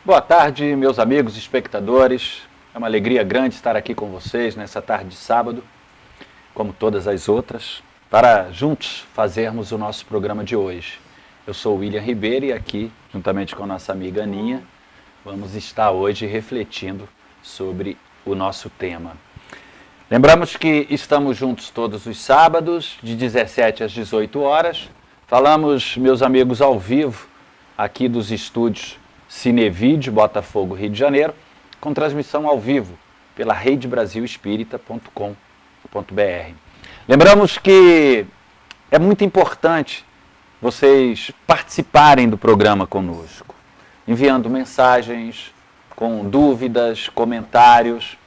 Boa tarde, meus amigos espectadores. É uma alegria grande estar aqui com vocês nessa tarde de sábado, como todas as outras, para juntos fazermos o nosso programa de hoje. Eu sou o William Ribeiro e aqui, juntamente com a nossa amiga Aninha, vamos estar hoje refletindo sobre o nosso tema. Lembramos que estamos juntos todos os sábados, de 17 às 18 horas. Falamos, meus amigos, ao vivo, aqui dos estúdios Cinevídeo, Botafogo, Rio de Janeiro, com transmissão ao vivo pela redebrasilespírita.com.br. Lembramos que é muito importante vocês participarem do programa conosco, enviando mensagens com dúvidas, comentários.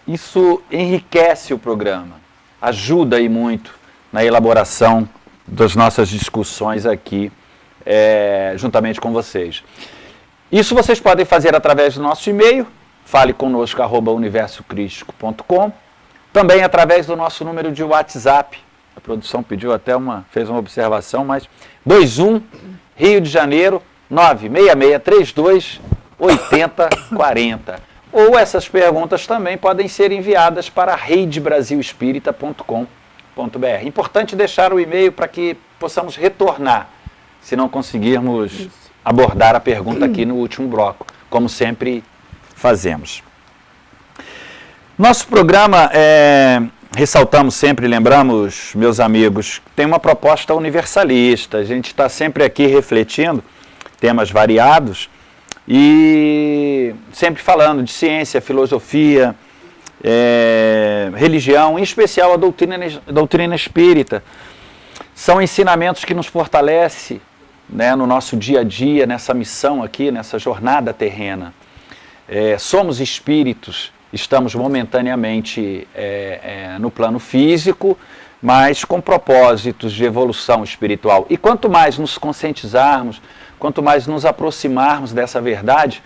Isso enriquece o programa, ajuda aí muito na elaboração das nossas discussões aqui, juntamente com vocês. Isso vocês podem fazer através do nosso e-mail, faleconosco@universocrístico.com, também através do nosso número de WhatsApp. A produção fez uma observação, mas 21 Rio de Janeiro 96632 8040. Ou essas perguntas também podem ser enviadas para redebrasilespírita.com.br. Importante deixar o e-mail para que possamos retornar, se não conseguirmos abordar a pergunta aqui no último bloco, como sempre fazemos. Nosso programa, ressaltamos sempre, lembramos, meus amigos, tem uma proposta universalista. A gente está sempre aqui refletindo temas variados e sempre falando de ciência, filosofia, religião, em especial a doutrina espírita. São ensinamentos que nos fortalecem, né, no nosso dia a dia, nessa missão aqui, nessa jornada terrena. Somos espíritos, estamos momentaneamente no plano físico, mas com propósitos de evolução espiritual. E quanto mais nos conscientizarmos, quanto mais nos aproximarmos dessa verdade,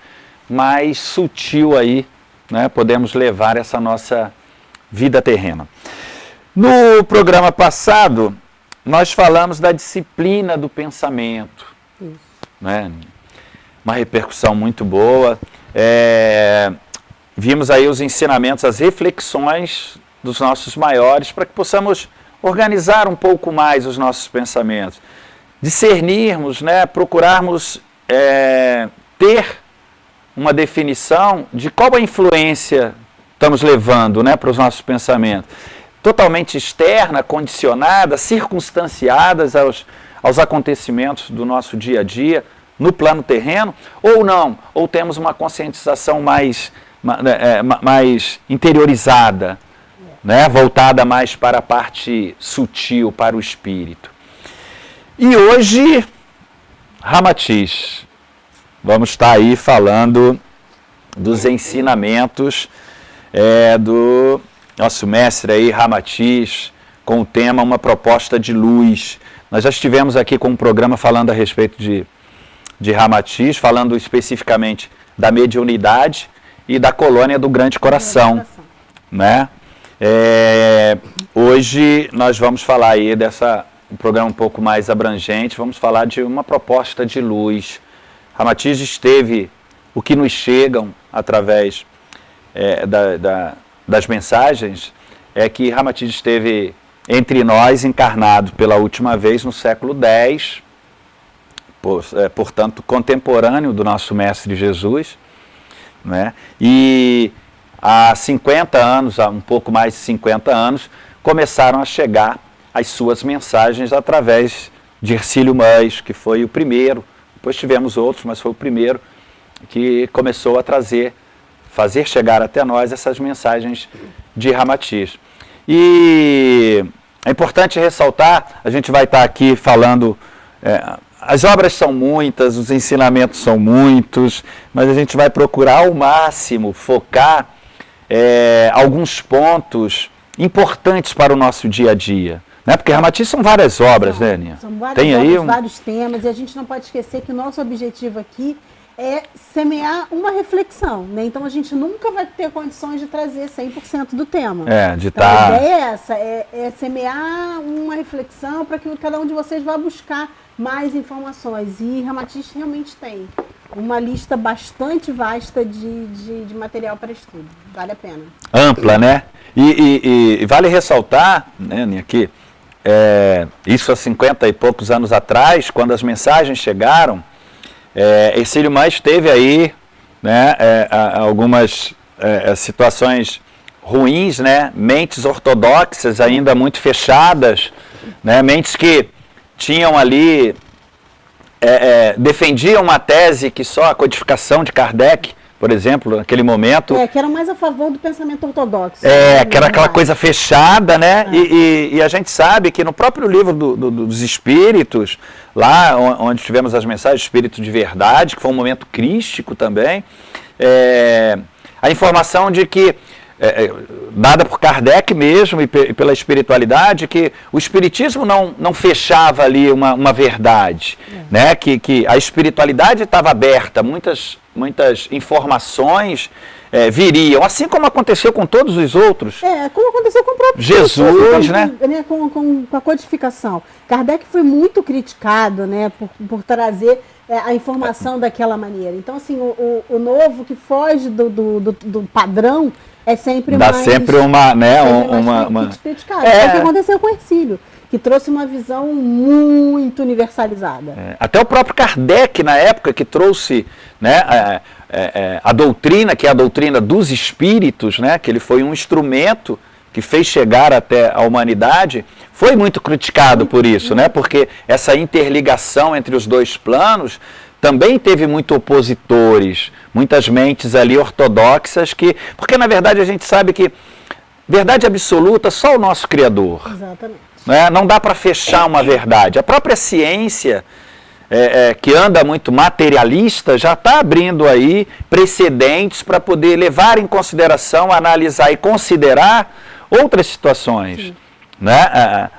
mais sutil aí, né, podemos levar essa nossa vida terrena. No programa passado, nós falamos da disciplina do pensamento, né? Uma repercussão muito boa. Vimos aí os ensinamentos, as reflexões dos nossos maiores, para que possamos organizar um pouco mais os nossos pensamentos, discernirmos, né? Procurarmos ter uma definição de qual a influência estamos levando, né, para os nossos pensamentos. Totalmente externa, condicionada, circunstanciadas aos acontecimentos do nosso dia a dia, no plano terreno, ou não, ou temos uma conscientização mais interiorizada, né, voltada mais para a parte sutil, para o espírito. E hoje, Ramatiz, vamos estar aí falando dos ensinamentos do nosso mestre aí, Ramatiz, com o tema Uma Proposta de Luz. Nós já estivemos aqui com um programa falando a respeito de Ramatiz, falando especificamente da mediunidade e da colônia do Grande Coração, né? Hoje nós vamos falar aí um programa um pouco mais abrangente, vamos falar de uma proposta de luz. Ramatiz esteve, o que nos chegam através das mensagens, é que Ramatiz esteve entre nós, encarnado pela última vez no século X, portanto, contemporâneo do nosso Mestre Jesus, né? E há 50 anos, há um pouco mais de 50 anos, começaram a chegar as suas mensagens através de Hercílio Mães, que foi o primeiro, depois tivemos outros, mas foi o primeiro que começou a fazer chegar até nós essas mensagens de Ramatiz. E é importante ressaltar, a gente vai estar aqui falando, as obras são muitas, os ensinamentos são muitos, mas a gente vai procurar ao máximo focar alguns pontos importantes para o nosso dia a dia. Né? Porque Ramatiz são várias obras, né, Aninha? São várias obras, vários temas, e a gente não pode esquecer que o nosso objetivo aqui é semear uma reflexão, né? Então a gente nunca vai ter condições de trazer 100% do tema. A ideia é essa, é semear uma reflexão para que cada um de vocês vá buscar mais informações. E Ramatiz realmente tem uma lista bastante vasta de material para estudo. Vale a pena. Ampla, né? E vale ressaltar, né, Aninha, que isso há 50 e poucos anos atrás, quando as mensagens chegaram, Hercílio Manz teve aí, né, algumas situações ruins, né? Mentes ortodoxas ainda muito fechadas, né? Mentes que tinham ali, defendiam uma tese que só a codificação de Kardec, por exemplo, naquele momento... que eram mais a favor do pensamento ortodoxo. Que era aquela coisa fechada, né? E a gente sabe que no próprio livro dos Espíritos, lá onde tivemos as mensagens Espírito de Verdade, que foi um momento crístico também, a informação de que, dada por Kardec mesmo e pela espiritualidade, que o espiritismo não fechava ali uma verdade, né? Que a espiritualidade estava aberta, muitas informações viriam, assim como aconteceu com todos os outros. Como aconteceu com o próprio Jesus, né? Com a codificação. Kardec foi muito criticado, né, por trazer a informação daquela maneira. Então, assim, o novo que foge do padrão é sempre dá mais... sempre uma criticado. É o que aconteceu com Hercílio, que trouxe uma visão muito universalizada. Até o próprio Kardec, na época, que trouxe, né, a doutrina, que é a doutrina dos espíritos, né, que ele foi um instrumento que fez chegar até a humanidade, foi muito criticado por isso, né, porque essa interligação entre os dois planos também teve muitos opositores, muitas mentes ali ortodoxas, porque na verdade a gente sabe que verdade absoluta só o nosso Criador. Exatamente. Né? Não dá para fechar uma verdade. A própria ciência, que anda muito materialista, já está abrindo aí precedentes para poder levar em consideração, analisar e considerar outras situações. Né?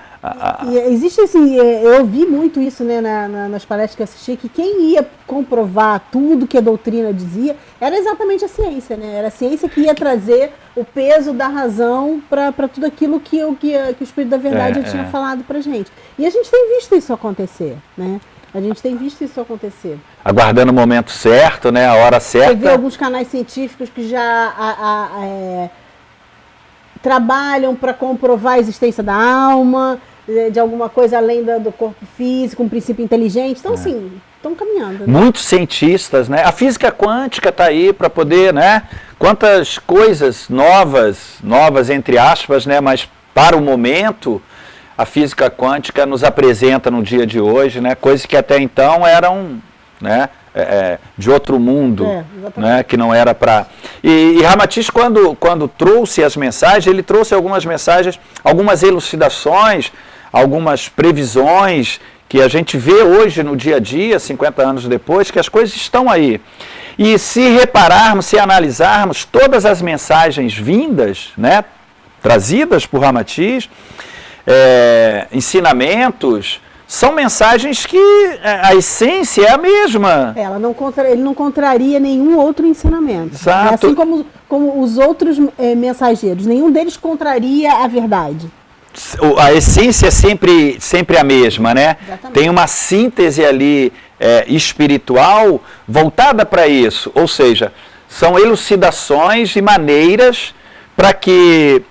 E existe assim, eu vi muito isso, né, nas palestras que eu assisti, que quem ia comprovar tudo que a doutrina dizia era exatamente a ciência, né? Era a ciência que ia trazer o peso da razão para tudo aquilo que o Espírito da Verdade já tinha falado para gente. E a gente tem visto isso acontecer, né? A gente tem visto isso acontecer. Aguardando o momento certo, né? A hora certa. Você vê alguns canais científicos que já trabalham para comprovar a existência da alma, de alguma coisa além do corpo físico, um princípio inteligente. Então, assim, estão caminhando. Né? Muitos cientistas, né? A física quântica está aí para poder, né? Quantas coisas novas entre aspas, né? Mas para o momento, a física quântica nos apresenta no dia de hoje, né? Coisas que até então eram, né? De outro mundo, né, que não era para... E Ramatiz, quando trouxe as mensagens, ele trouxe algumas mensagens, algumas elucidações, algumas previsões que a gente vê hoje no dia a dia, 50 anos depois, que as coisas estão aí. E se repararmos, se analisarmos todas as mensagens vindas, né, trazidas por Ramatiz, ensinamentos... São mensagens que a essência é a mesma. Ele não contraria nenhum outro ensinamento. Exato. Assim como os outros mensageiros, nenhum deles contraria a verdade. A essência é sempre a mesma, né? Exatamente. Tem uma síntese ali espiritual voltada para isso. Ou seja, são elucidações e maneiras para que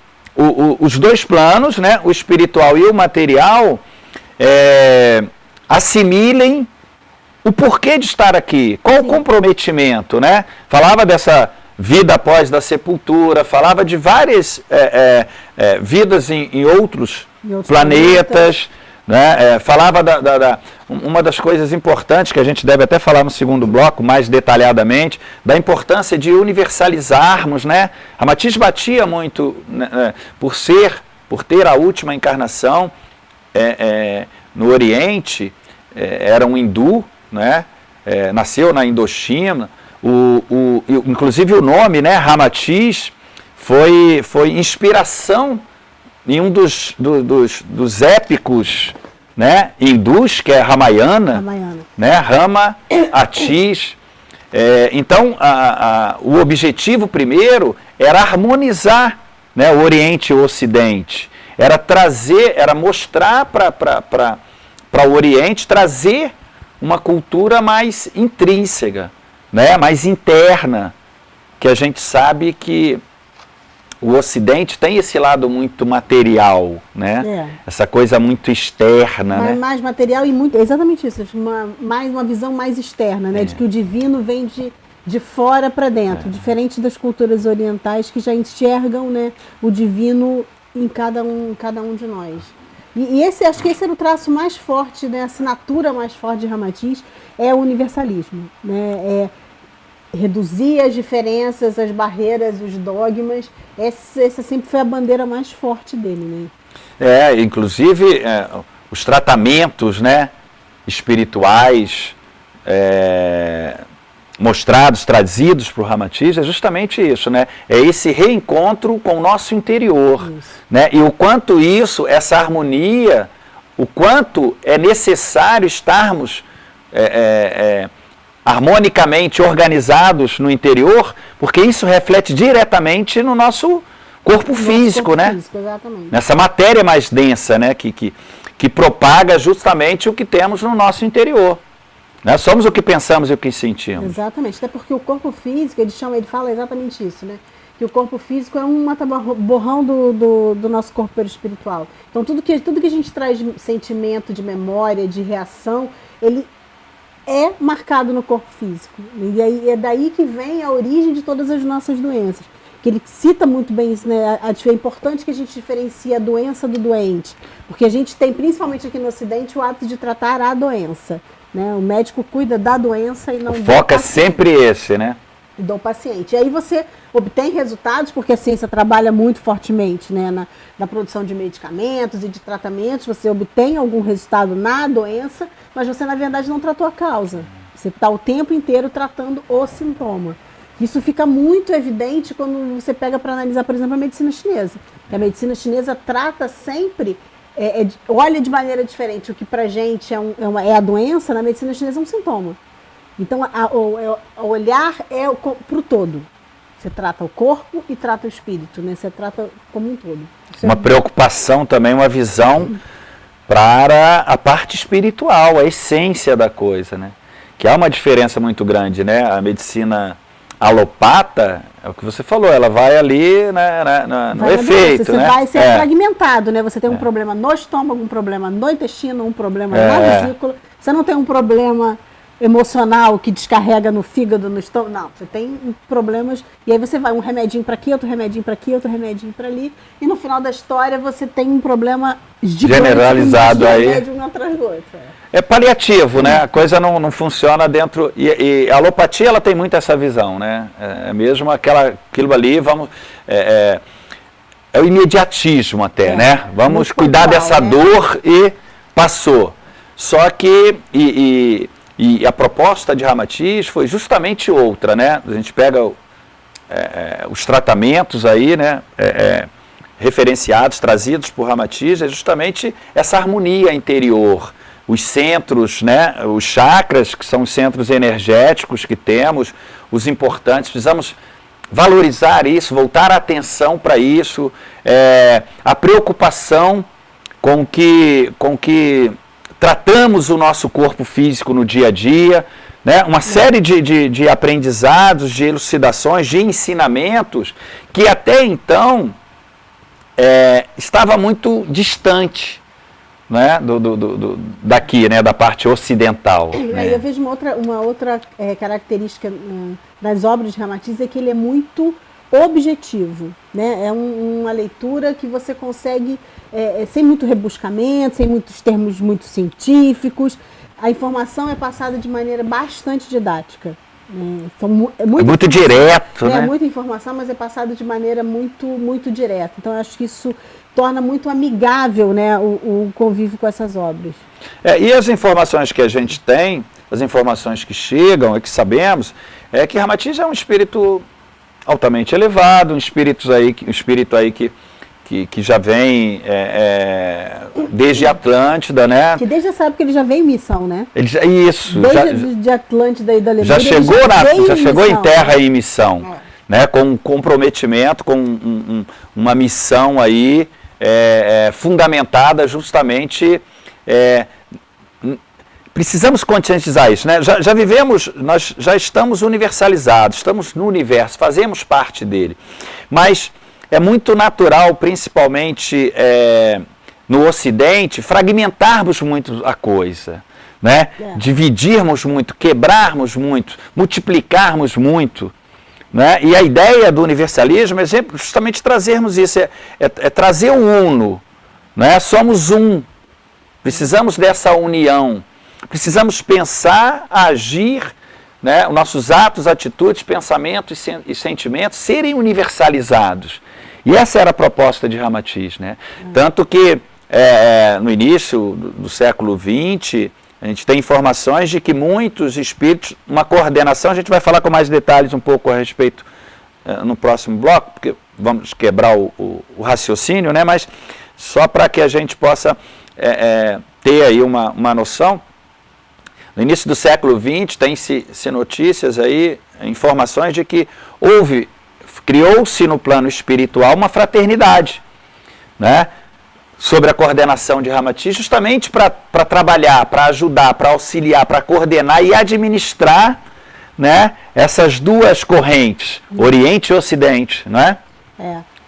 os dois planos, né, o espiritual e o material... assimilem o porquê de estar aqui, qual o comprometimento, né? Falava dessa vida após da sepultura, falava de várias vidas em outros planetas, né? Falava uma das coisas importantes que a gente deve até falar no segundo bloco, mais detalhadamente, da importância de universalizarmos, né? Ramatiz batia muito, né, por ter a última encarnação, no Oriente, era um hindu, né? Nasceu na Indochina, inclusive o nome, né, Ramatiz, foi inspiração em um dos épicos, né, hindus, que é Ramayana. Né, Rama, Atiz. Então, o objetivo primeiro era harmonizar, né, o Oriente e o Ocidente. Era mostrar para o Oriente, trazer uma cultura mais intrínseca, né, mais interna, que a gente sabe que o Ocidente tem esse lado muito material, né? Essa coisa muito externa, né? Mais material e muito... Exatamente isso, mais uma visão mais externa, né? De que o divino vem de fora para dentro, diferente das culturas orientais que já enxergam, né, o divino em cada um de nós. E acho que esse era o traço mais forte, né, a assinatura mais forte de Ramatiz, é o universalismo, né? Reduzir as diferenças, as barreiras, os dogmas. Essa sempre foi a bandeira mais forte dele, né? Inclusive os tratamentos, né, espirituais mostrados, trazidos para o Ramatiz, é justamente isso, né? É esse reencontro com o nosso interior, né? E o quanto essa harmonia, o quanto é necessário estarmos harmonicamente organizados no interior, porque isso reflete diretamente no nosso corpo físico, né? Exatamente. Nessa matéria mais densa, né? Que propaga justamente o que temos no nosso interior. Né? Somos o que pensamos e o que sentimos. Exatamente, até porque o corpo físico, ele fala exatamente isso, né? Que o corpo físico é um mata-borrão do nosso corpo espiritual. Então tudo que a gente traz de sentimento, de memória, de reação, ele é marcado no corpo físico. E aí é daí que vem a origem de todas as nossas doenças. Que ele cita muito bem isso, né? É importante que a gente diferencie a doença do doente. Porque a gente tem, principalmente aqui no Ocidente, o hábito de tratar a doença. Né? O médico cuida da doença e não do paciente. Foca sempre esse, né? Do paciente. E aí você obtém resultados, porque a ciência trabalha muito fortemente, né, na produção de medicamentos e de tratamentos, você obtém algum resultado na doença, mas você, na verdade, não tratou a causa. Você está o tempo inteiro tratando o sintoma. Isso fica muito evidente quando você pega para analisar, por exemplo, a medicina chinesa. A medicina chinesa trata sempre, olha de maneira diferente. O que para a gente é a doença, na medicina chinesa é um sintoma. Então, o olhar é para o todo. Você trata o corpo e trata o espírito, né? Você trata como um todo. Uma preocupação também, uma visão para a parte espiritual, a essência da coisa, né? Que há uma diferença muito grande, né? A medicina alopata, é o que você falou, ela vai ali, né, no efeito, você vai ser fragmentado, né? Você tem um problema no estômago, um problema no intestino, um problema na vesícula. Você não tem um problema emocional que descarrega no fígado, no estômago. Não, você tem problemas. E aí você vai um remedinho para aqui, outro remedinho para aqui, outro remedinho para ali. E no final da história você tem um problema generalizado aí. Remédio um atrás do outro. É paliativo, né? A coisa não funciona dentro. E a alopatia, ela tem muito essa visão, né? É mesmo aquilo ali, vamos. É o imediatismo até, né? Vamos cuidar dessa dor e passou. Só que. E a proposta de Ramatiz foi justamente outra, né? A gente pega os tratamentos aí, né? Referenciados, trazidos por Ramatiz, é justamente essa harmonia interior. Os centros, né? Os chakras, que são os centros energéticos que temos, os importantes, precisamos valorizar isso, voltar a atenção para isso, a preocupação com que tratamos o nosso corpo físico no dia a dia, né? Uma série de aprendizados, de elucidações, de ensinamentos que até então estava muito distante, né? Daqui, né? Da parte ocidental. Né? Eu vejo uma outra característica das obras de Ramatiz é que ele é muito objetivo, né? É uma leitura que você consegue, sem muito rebuscamento, sem muitos termos muito científicos, a informação é passada de maneira bastante didática. Muito direto, né? É muita informação, mas é passado de maneira muito direta. Então, eu acho que isso torna muito amigável, né, o convívio com essas obras. E as informações que a gente tem, as informações que chegam e que sabemos, é que Ramatiz é um espírito altamente elevado, um espírito aí que já vem desde Atlântida, né? Que desde essa época ele já veio em missão, né? Isso. Desde Atlântida e da Alemanha. Já chegou em terra em missão, né? Com um comprometimento, com uma missão aí fundamentada justamente precisamos conscientizar isso, né? Já vivemos, nós já estamos universalizados, estamos no universo, fazemos parte dele. Mas é muito natural, principalmente no Ocidente, fragmentarmos muito a coisa, né? Dividirmos muito, quebrarmos muito, multiplicarmos muito. Né? E a ideia do universalismo é justamente trazermos isso, é trazer o uno. Né? Somos um, precisamos dessa união, precisamos pensar, agir, né? Os nossos atos, atitudes, pensamentos e sentimentos serem universalizados. E essa era a proposta de Ramatiz. Né? Tanto que no início do século XX, a gente tem informações de que muitos espíritos, uma coordenação, a gente vai falar com mais detalhes um pouco a respeito no próximo bloco, porque vamos quebrar o raciocínio, né? Mas só para que a gente possa ter aí uma noção. No início do século XX, tem-se notícias aí, informações de que criou-se no plano espiritual uma fraternidade, né? Sobre a coordenação de Ramatiz, justamente para trabalhar, para ajudar, para auxiliar, para coordenar e administrar, né, essas duas correntes, Oriente e Ocidente, não é?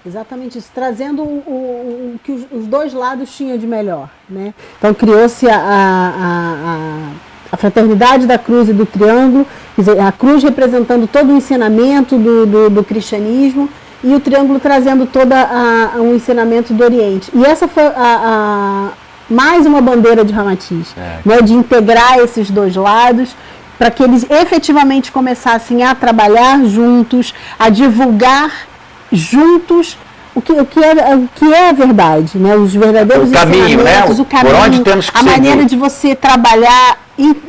Exatamente isso, trazendo o que os dois lados tinham de melhor, né? Então criou-se a fraternidade da cruz e do triângulo, quer dizer, a cruz representando todo o ensinamento do cristianismo, e o triângulo trazendo todo um ensinamento do Oriente. E essa foi mais uma bandeira de Ramatiz, né, de integrar esses dois lados, para que eles efetivamente começassem a trabalhar juntos, a divulgar juntos o que é a verdade, né, os verdadeiros caminho, ensinamentos, né, o caminho, por onde temos que a seguir. Maneira de você trabalhar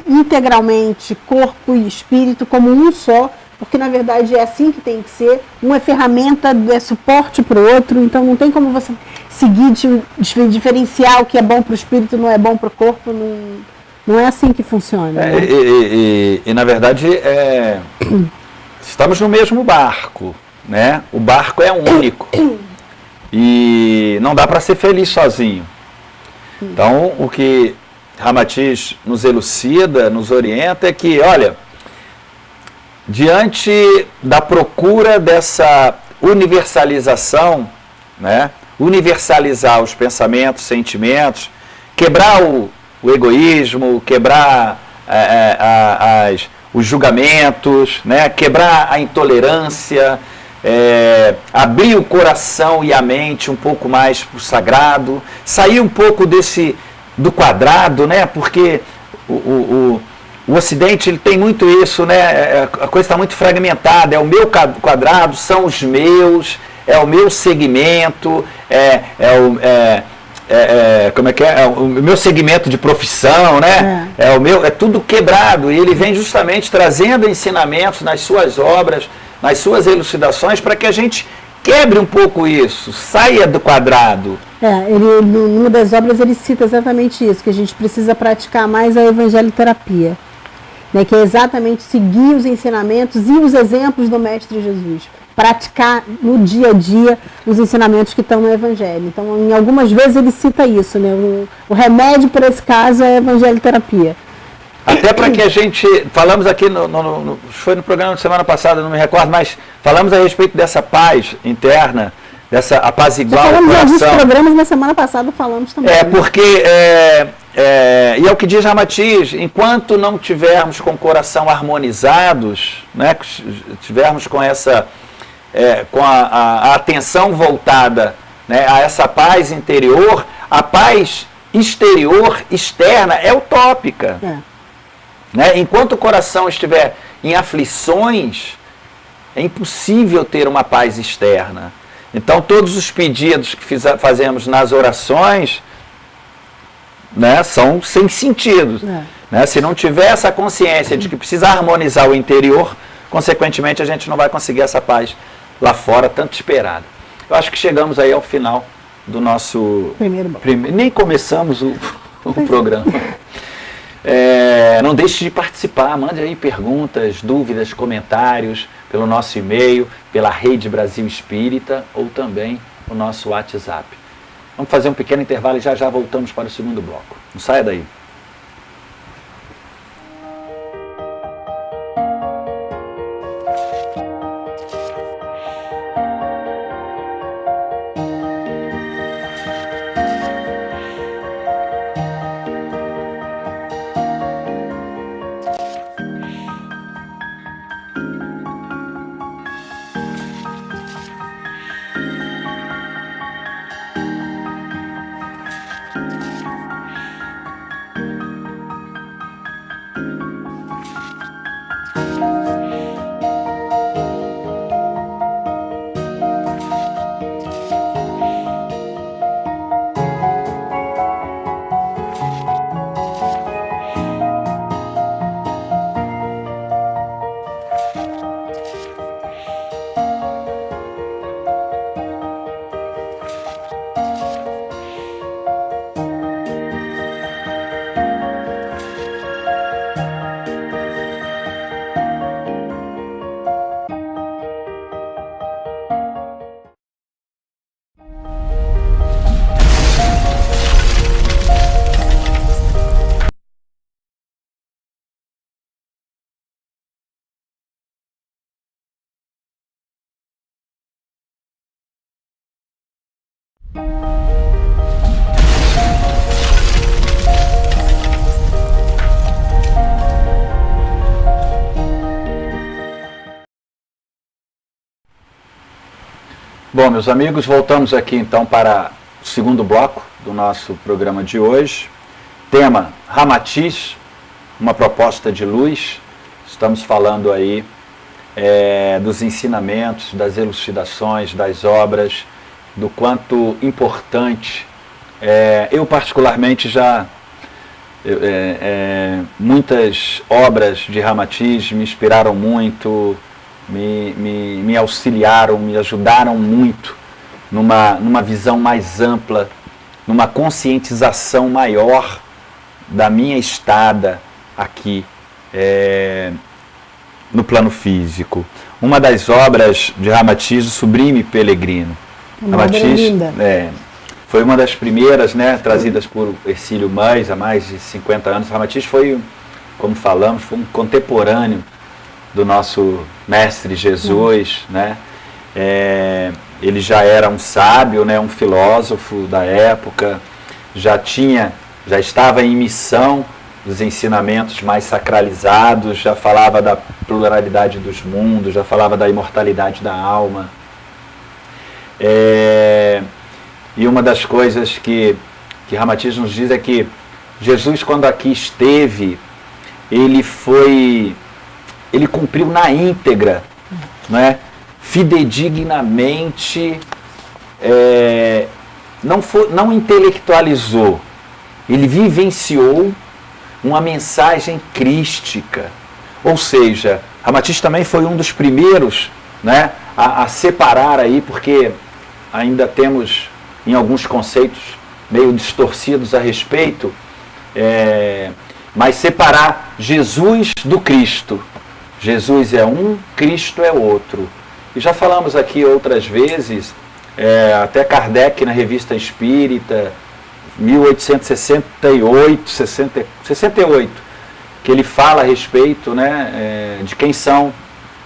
integralmente corpo e espírito como um só, porque na verdade é assim que tem que ser, uma é ferramenta, é suporte para o outro, então não tem como você seguir, diferenciar o que é bom para o espírito não é bom para o corpo, não é assim que funciona. Né? E na verdade estamos no mesmo barco, né? O barco é único e não dá para ser feliz sozinho. Então o que Ramatiz nos elucida, nos orienta é que, olha, diante da procura dessa universalização, né, universalizar os pensamentos, sentimentos, quebrar o egoísmo, quebrar os julgamentos, né, quebrar a intolerância, abrir o coração e a mente um pouco mais para o sagrado, sair um pouco do quadrado, né, porque o Ocidente ele tem muito isso, né? A coisa está muito fragmentada, é o meu quadrado, são os meus, é o meu segmento, como é que é? É o meu segmento de profissão, né? É tudo quebrado, e ele vem justamente trazendo ensinamentos nas suas obras, nas suas elucidações, para que a gente quebre um pouco isso, saia do quadrado. Numa das obras ele cita exatamente isso, que a gente precisa praticar mais a evangeliterapia. Né, que é exatamente seguir os ensinamentos e os exemplos do Mestre Jesus, praticar no dia a dia os ensinamentos que estão no Evangelho. Então, em algumas vezes ele cita isso, né, o remédio para esse caso é a evangeliterapia. Até para que a gente, falamos aqui, foi no programa de semana passada, não me recordo, mas falamos a respeito dessa paz interna, dessa apaziguar o coração. Falamos alguns programas na semana passada, falamos também. Porque... e é o que diz Ramatiz, enquanto não tivermos com o coração harmonizados, né, tivermos com com a atenção voltada, né, a essa paz interior, a paz exterior, externa, é utópica. Né? Enquanto o coração estiver em aflições, é impossível ter uma paz externa. Então todos os pedidos que fazemos nas orações, né, são sem sentido. Né? Se não tiver essa consciência de que precisa harmonizar o interior, consequentemente a gente não vai conseguir essa paz lá fora, tanto esperada. Eu acho que chegamos aí ao final do nosso... Nem começamos o programa. Não deixe de participar, mande aí perguntas, dúvidas, comentários pelo nosso e-mail, pela Rede Brasil Espírita ou também o nosso WhatsApp. Vamos fazer um pequeno intervalo e já voltamos para o segundo bloco. Não saia daí. Bom, meus amigos, voltamos aqui então para o segundo bloco do nosso programa de hoje. Tema Ramatiz, uma proposta de luz. Estamos falando aí dos ensinamentos, das elucidações, das obras, do quanto importante. Eu particularmente muitas obras de Ramatiz me inspiraram muito, me auxiliaram, me ajudaram muito numa visão mais ampla, numa conscientização maior da minha estada aqui no plano físico. Uma das obras de Ramatiz, o Sublime Pelegrino. Ramatiz foi uma das primeiras, trazidas por Hercílio Mães há mais de 50 anos. Ramatiz foi, como falamos, foi um contemporâneo do nosso mestre Jesus, ele já era um sábio, um filósofo da época, já estava em missão dos ensinamentos mais sacralizados, já falava da pluralidade dos mundos, já falava da imortalidade da alma. E uma das coisas que Ramatiz nos diz é que Jesus, quando aqui esteve, ele cumpriu na íntegra, fidedignamente, não intelectualizou, ele vivenciou uma mensagem crística. Ou seja, Ramatiz também foi um dos primeiros a separar aí, porque ainda temos em alguns conceitos meio distorcidos a respeito, mas separar Jesus do Cristo. Jesus é um, Cristo é outro. E já falamos aqui outras vezes, até Kardec na Revista Espírita, 1868, que ele fala a respeito de quem são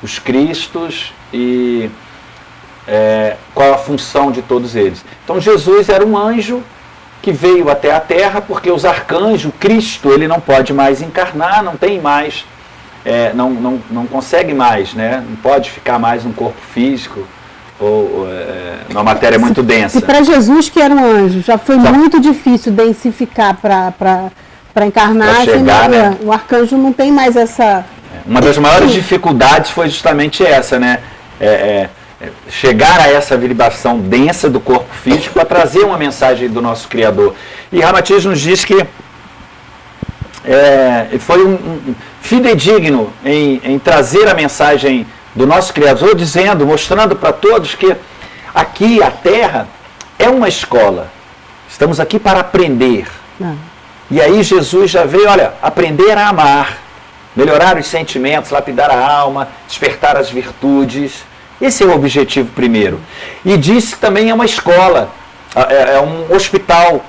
os Cristos e qual a função de todos eles. Então Jesus era um anjo que veio até a Terra, porque os arcanjos, Cristo, ele não pode mais encarnar, não tem mais, não consegue mais, não pode ficar mais num corpo físico, ou numa matéria muito densa. E para Jesus, que era um anjo, já foi muito difícil densificar para encarnar, pra chegar, o arcanjo não tem mais essa... Uma das maiores dificuldades foi justamente essa, chegar a essa vibração densa do corpo físico para trazer uma mensagem do nosso Criador. E Ramatiz nos diz que foi um fidedigno em trazer a mensagem do nosso Criador, mostrando para todos que aqui a Terra é uma escola. Estamos aqui para aprender. E aí Jesus já veio, aprender a amar, melhorar os sentimentos, lapidar a alma, despertar as virtudes. Esse é o objetivo primeiro. E disse que também é uma escola, é um hospital.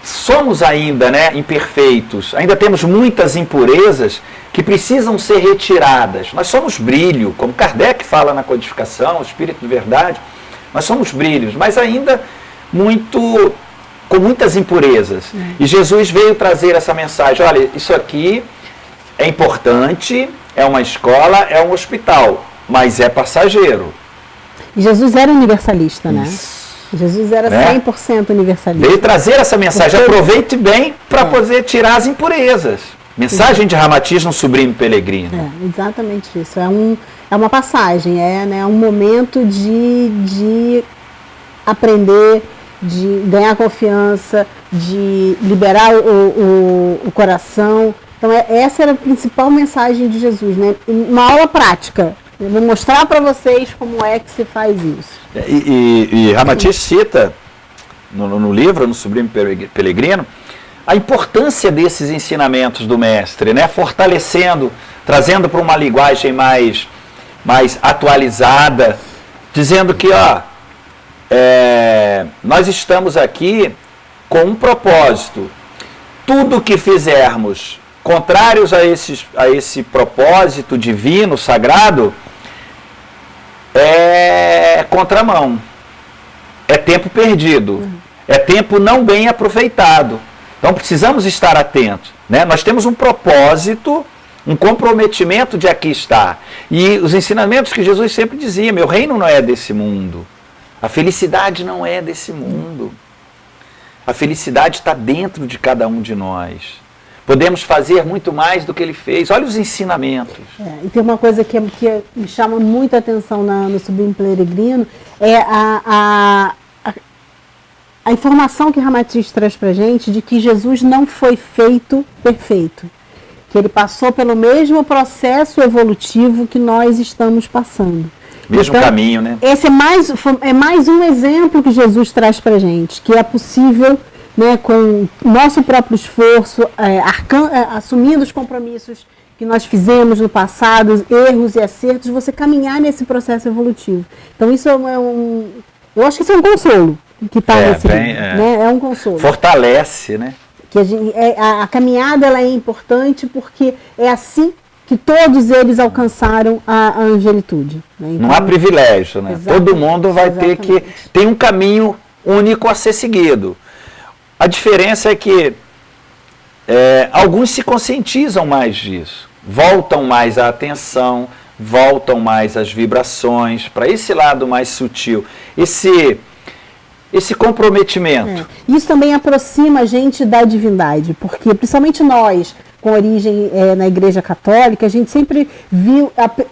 Somos ainda imperfeitos, ainda temos muitas impurezas que precisam ser retiradas. Nós somos brilho, como Kardec fala na codificação, o Espírito de Verdade, nós somos brilhos, mas ainda com muitas impurezas. E Jesus veio trazer essa mensagem, olha, isso aqui é importante, é uma escola, é um hospital, mas é passageiro. E Jesus era universalista, Jesus era 100% universalista. Veio trazer essa mensagem, aproveite bem para poder tirar as impurezas. Mensagem de Ramatiz no Sublime Pelegrino. Exatamente isso. É uma passagem, um momento de aprender, de ganhar confiança, de liberar o coração. Então, essa era a principal mensagem de Jesus, uma aula prática. Eu vou mostrar para vocês como é que se faz isso. E Ramatiz cita no livro, no Sublime Pelegrino, a importância desses ensinamentos do mestre, fortalecendo, trazendo para uma linguagem mais atualizada, dizendo que nós estamos aqui com um propósito. Tudo que fizermos contrários a esse propósito divino, sagrado, é contramão, é tempo perdido, é tempo não bem aproveitado. Então precisamos estar atentos. Nós temos um propósito, um comprometimento de aqui estar. E os ensinamentos que Jesus sempre dizia, meu reino não é desse mundo. A felicidade não é desse mundo. A felicidade está dentro de cada um de nós. Podemos fazer muito mais do que ele fez. Olha os ensinamentos. E tem uma coisa que me chama muita atenção no Sublime Peregrino, é a informação que Ramatiz traz para a gente de que Jesus não foi feito perfeito. Que ele passou pelo mesmo processo evolutivo que nós estamos passando. Mesmo então, caminho, né? Esse é mais um exemplo que Jesus traz para a gente, que é possível, né, com nosso próprio esforço, assumindo os compromissos que nós fizemos no passado, erros e acertos, você caminhar nesse processo evolutivo. Então isso eu acho que isso é um consolo que está nesse livro, né? É um consolo. Fortalece, né? Que a caminhada ela é importante porque é assim que todos eles alcançaram a angelitude. Né? Então, não há privilégio, né? Todo mundo vai ter que... Tem um caminho único a ser seguido. A diferença é que alguns se conscientizam mais disso, voltam mais a atenção, voltam mais as vibrações, para esse lado mais sutil. Esse comprometimento. Isso também aproxima a gente da divindade, porque principalmente nós, com origem na Igreja Católica, a gente sempre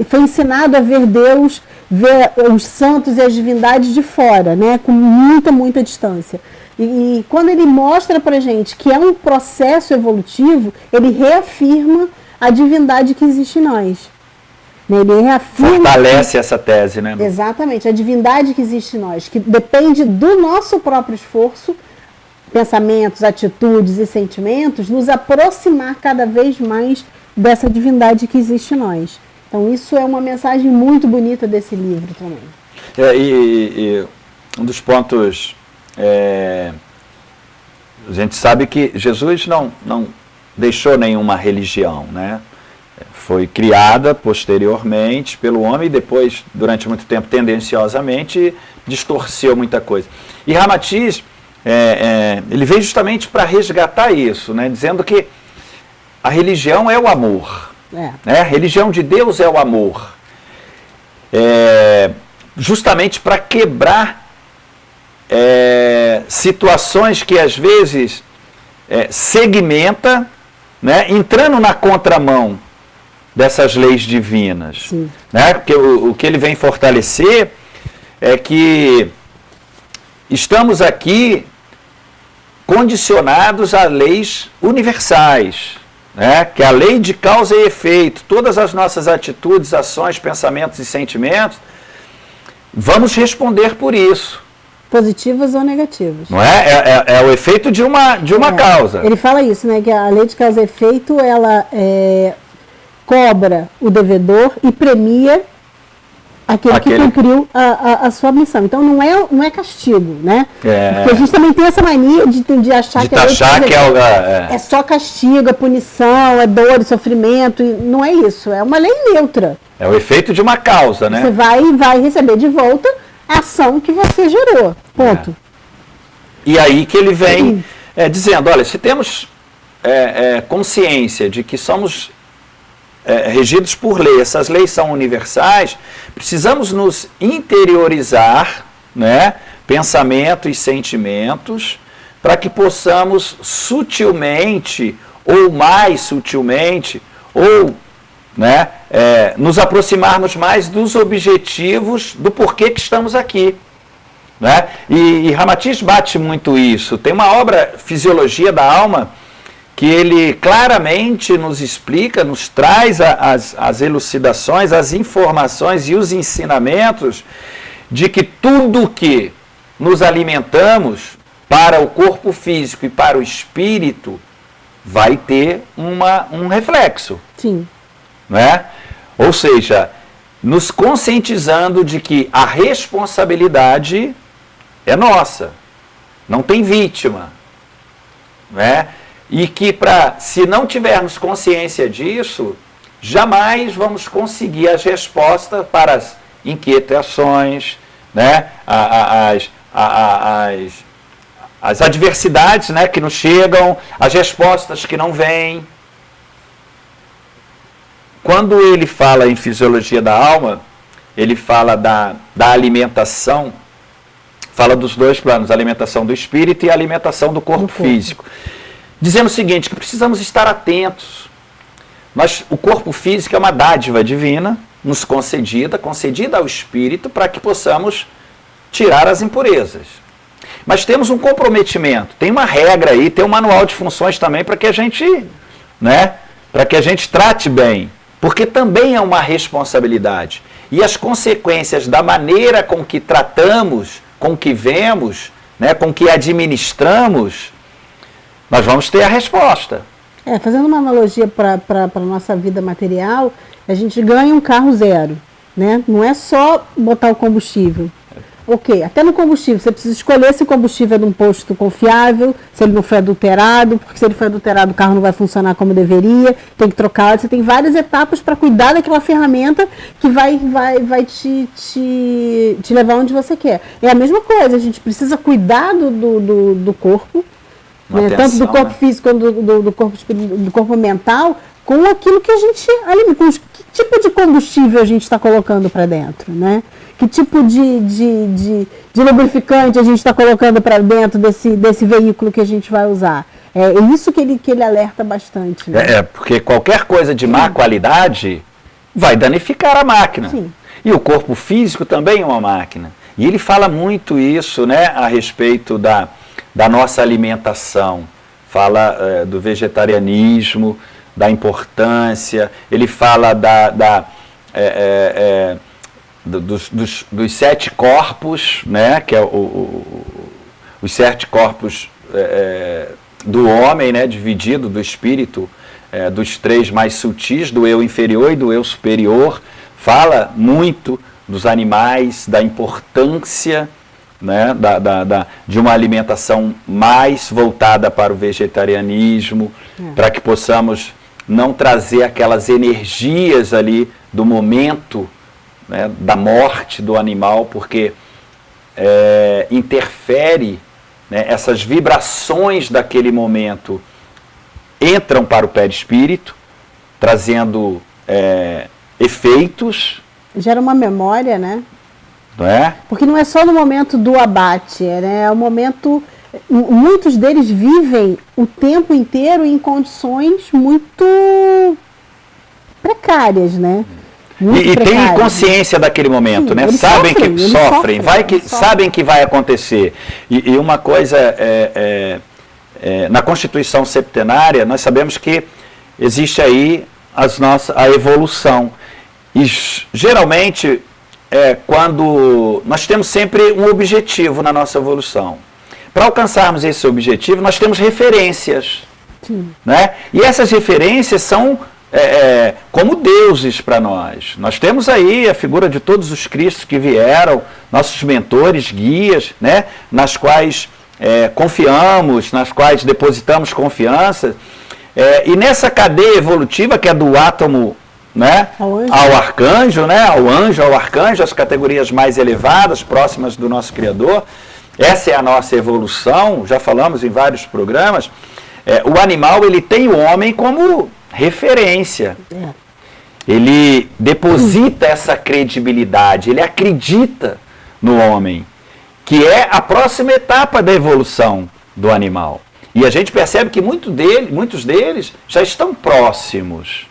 foi ensinado a ver Deus, ver os santos e as divindades de fora, né, com muita, muita distância. E quando ele mostra pra gente que é um processo evolutivo, ele reafirma a divindade que existe em nós. Ele reafirma... Fortalece essa tese, né? Exatamente, a divindade que existe em nós, que depende do nosso próprio esforço, pensamentos, atitudes e sentimentos, nos aproximar cada vez mais dessa divindade que existe em nós. Então isso é uma mensagem muito bonita desse livro também. E um dos pontos... a gente sabe que Jesus não deixou nenhuma religião, né? Foi criada posteriormente pelo homem e depois, durante muito tempo, tendenciosamente, distorceu muita coisa. E Ramatiz, ele veio justamente para resgatar isso, né? Dizendo que a religião é o amor. Né? A religião de Deus é o amor. Justamente para quebrar situações que às vezes segmenta, né, entrando na contramão dessas leis divinas. Né? Porque o que ele vem fortalecer é que estamos aqui condicionados a leis universais, né? Que é a lei de causa e efeito. Todas as nossas atitudes, ações, pensamentos e sentimentos, vamos responder por isso. Positivas ou negativas. Não é? É o efeito de uma causa. Ele fala isso, né? Que a lei de causa e efeito, ela cobra o devedor e premia aquele que cumpriu a sua missão. Então não é castigo, né? Porque a gente também tem essa mania de achar que é só castigo, é punição, é dor, é sofrimento. E não é isso, é uma lei neutra. É o efeito de uma causa, né? Você vai receber de volta a ação que você gerou. Ponto. E aí que ele vem dizendo, olha, se temos consciência de que somos regidos por lei, essas leis são universais, precisamos nos interiorizar, né, pensamento e sentimentos, para que possamos sutilmente, ou mais sutilmente, ou nos aproximarmos mais dos objetivos do porquê que estamos aqui. Né? E Ramatiz bate muito isso. Tem uma obra, Fisiologia da Alma, que ele claramente nos explica, nos traz as elucidações, as informações e os ensinamentos de que tudo que nos alimentamos para o corpo físico e para o espírito vai ter um reflexo. Sim. Né? Ou seja, nos conscientizando de que a responsabilidade é nossa, não tem vítima, né? E que se não tivermos consciência disso, jamais vamos conseguir as respostas para as inquietações, né? As adversidades, né, que nos chegam, as respostas que não vêm. Quando ele fala em Fisiologia da Alma, ele fala da alimentação, fala dos dois planos, a alimentação do espírito e a alimentação do corpo físico. Dizendo o seguinte, que precisamos estar atentos. O corpo físico é uma dádiva divina, nos concedida ao espírito para que possamos tirar as impurezas. Mas temos um comprometimento, tem uma regra aí, tem um manual de funções também para que a gente, né, para que a gente trate bem, porque também é uma responsabilidade. E as consequências da maneira com que tratamos, com que vemos, né, com que administramos, nós vamos ter a resposta. Fazendo uma analogia para a nossa vida material, a gente ganha um carro zero, né? Não é só botar o combustível. Ok, até no combustível, você precisa escolher se o combustível é de um posto confiável, se ele não foi adulterado, porque se ele foi adulterado o carro não vai funcionar como deveria, tem que trocar, você tem várias etapas para cuidar daquela ferramenta que vai te levar onde você quer. É a mesma coisa, a gente precisa cuidar do corpo, né, tanto do corpo físico quanto do corpo mental, com aquilo que a gente alimenta, com que tipo de combustível a gente está colocando para dentro, né? Que tipo de lubrificante a gente está colocando para dentro desse veículo que a gente vai usar. É isso que ele alerta bastante. Né? Porque qualquer coisa de má qualidade vai danificar a máquina. Sim. E o corpo físico também é uma máquina. E ele fala muito isso, né, a respeito da nossa alimentação. Fala do vegetarianismo, da importância, ele fala dos 7 corpos, né, que é os 7 corpos do homem, né, dividido do espírito, dos 3 mais sutis, do eu inferior e do eu superior. Fala muito dos animais, da importância, né, de uma alimentação mais voltada para o vegetarianismo, para que possamos não trazer aquelas energias ali do momento, né, da morte do animal, porque interfere, né, essas vibrações daquele momento entram para o perispírito, trazendo efeitos. Gera uma memória, né? Não é? Porque não é só no momento do abate, né? É o momento... Muitos deles vivem o tempo inteiro em condições muito precárias, né? E tem consciência daquele momento, né? Sabem que sofrem, sabem que vai acontecer. E uma coisa, na Constituição Septenária, nós sabemos que existe aí a evolução. E geralmente, quando nós temos sempre um objetivo na nossa evolução. Para alcançarmos esse objetivo, nós temos referências. Sim. Né? E essas referências são como deuses para nós. Nós temos aí a figura de todos os Cristos que vieram, nossos mentores, guias, né? Nas quais confiamos, nas quais depositamos confiança. E nessa cadeia evolutiva, que é do átomo, né, ao arcanjo, né, ao anjo, ao arcanjo, as categorias mais elevadas, próximas do nosso Criador. Essa é a nossa evolução, já falamos em vários programas. O animal, ele tem o homem como referência. Ele deposita essa credibilidade, ele acredita no homem, que é a próxima etapa da evolução do animal. E a gente percebe que muitos deles já estão próximos.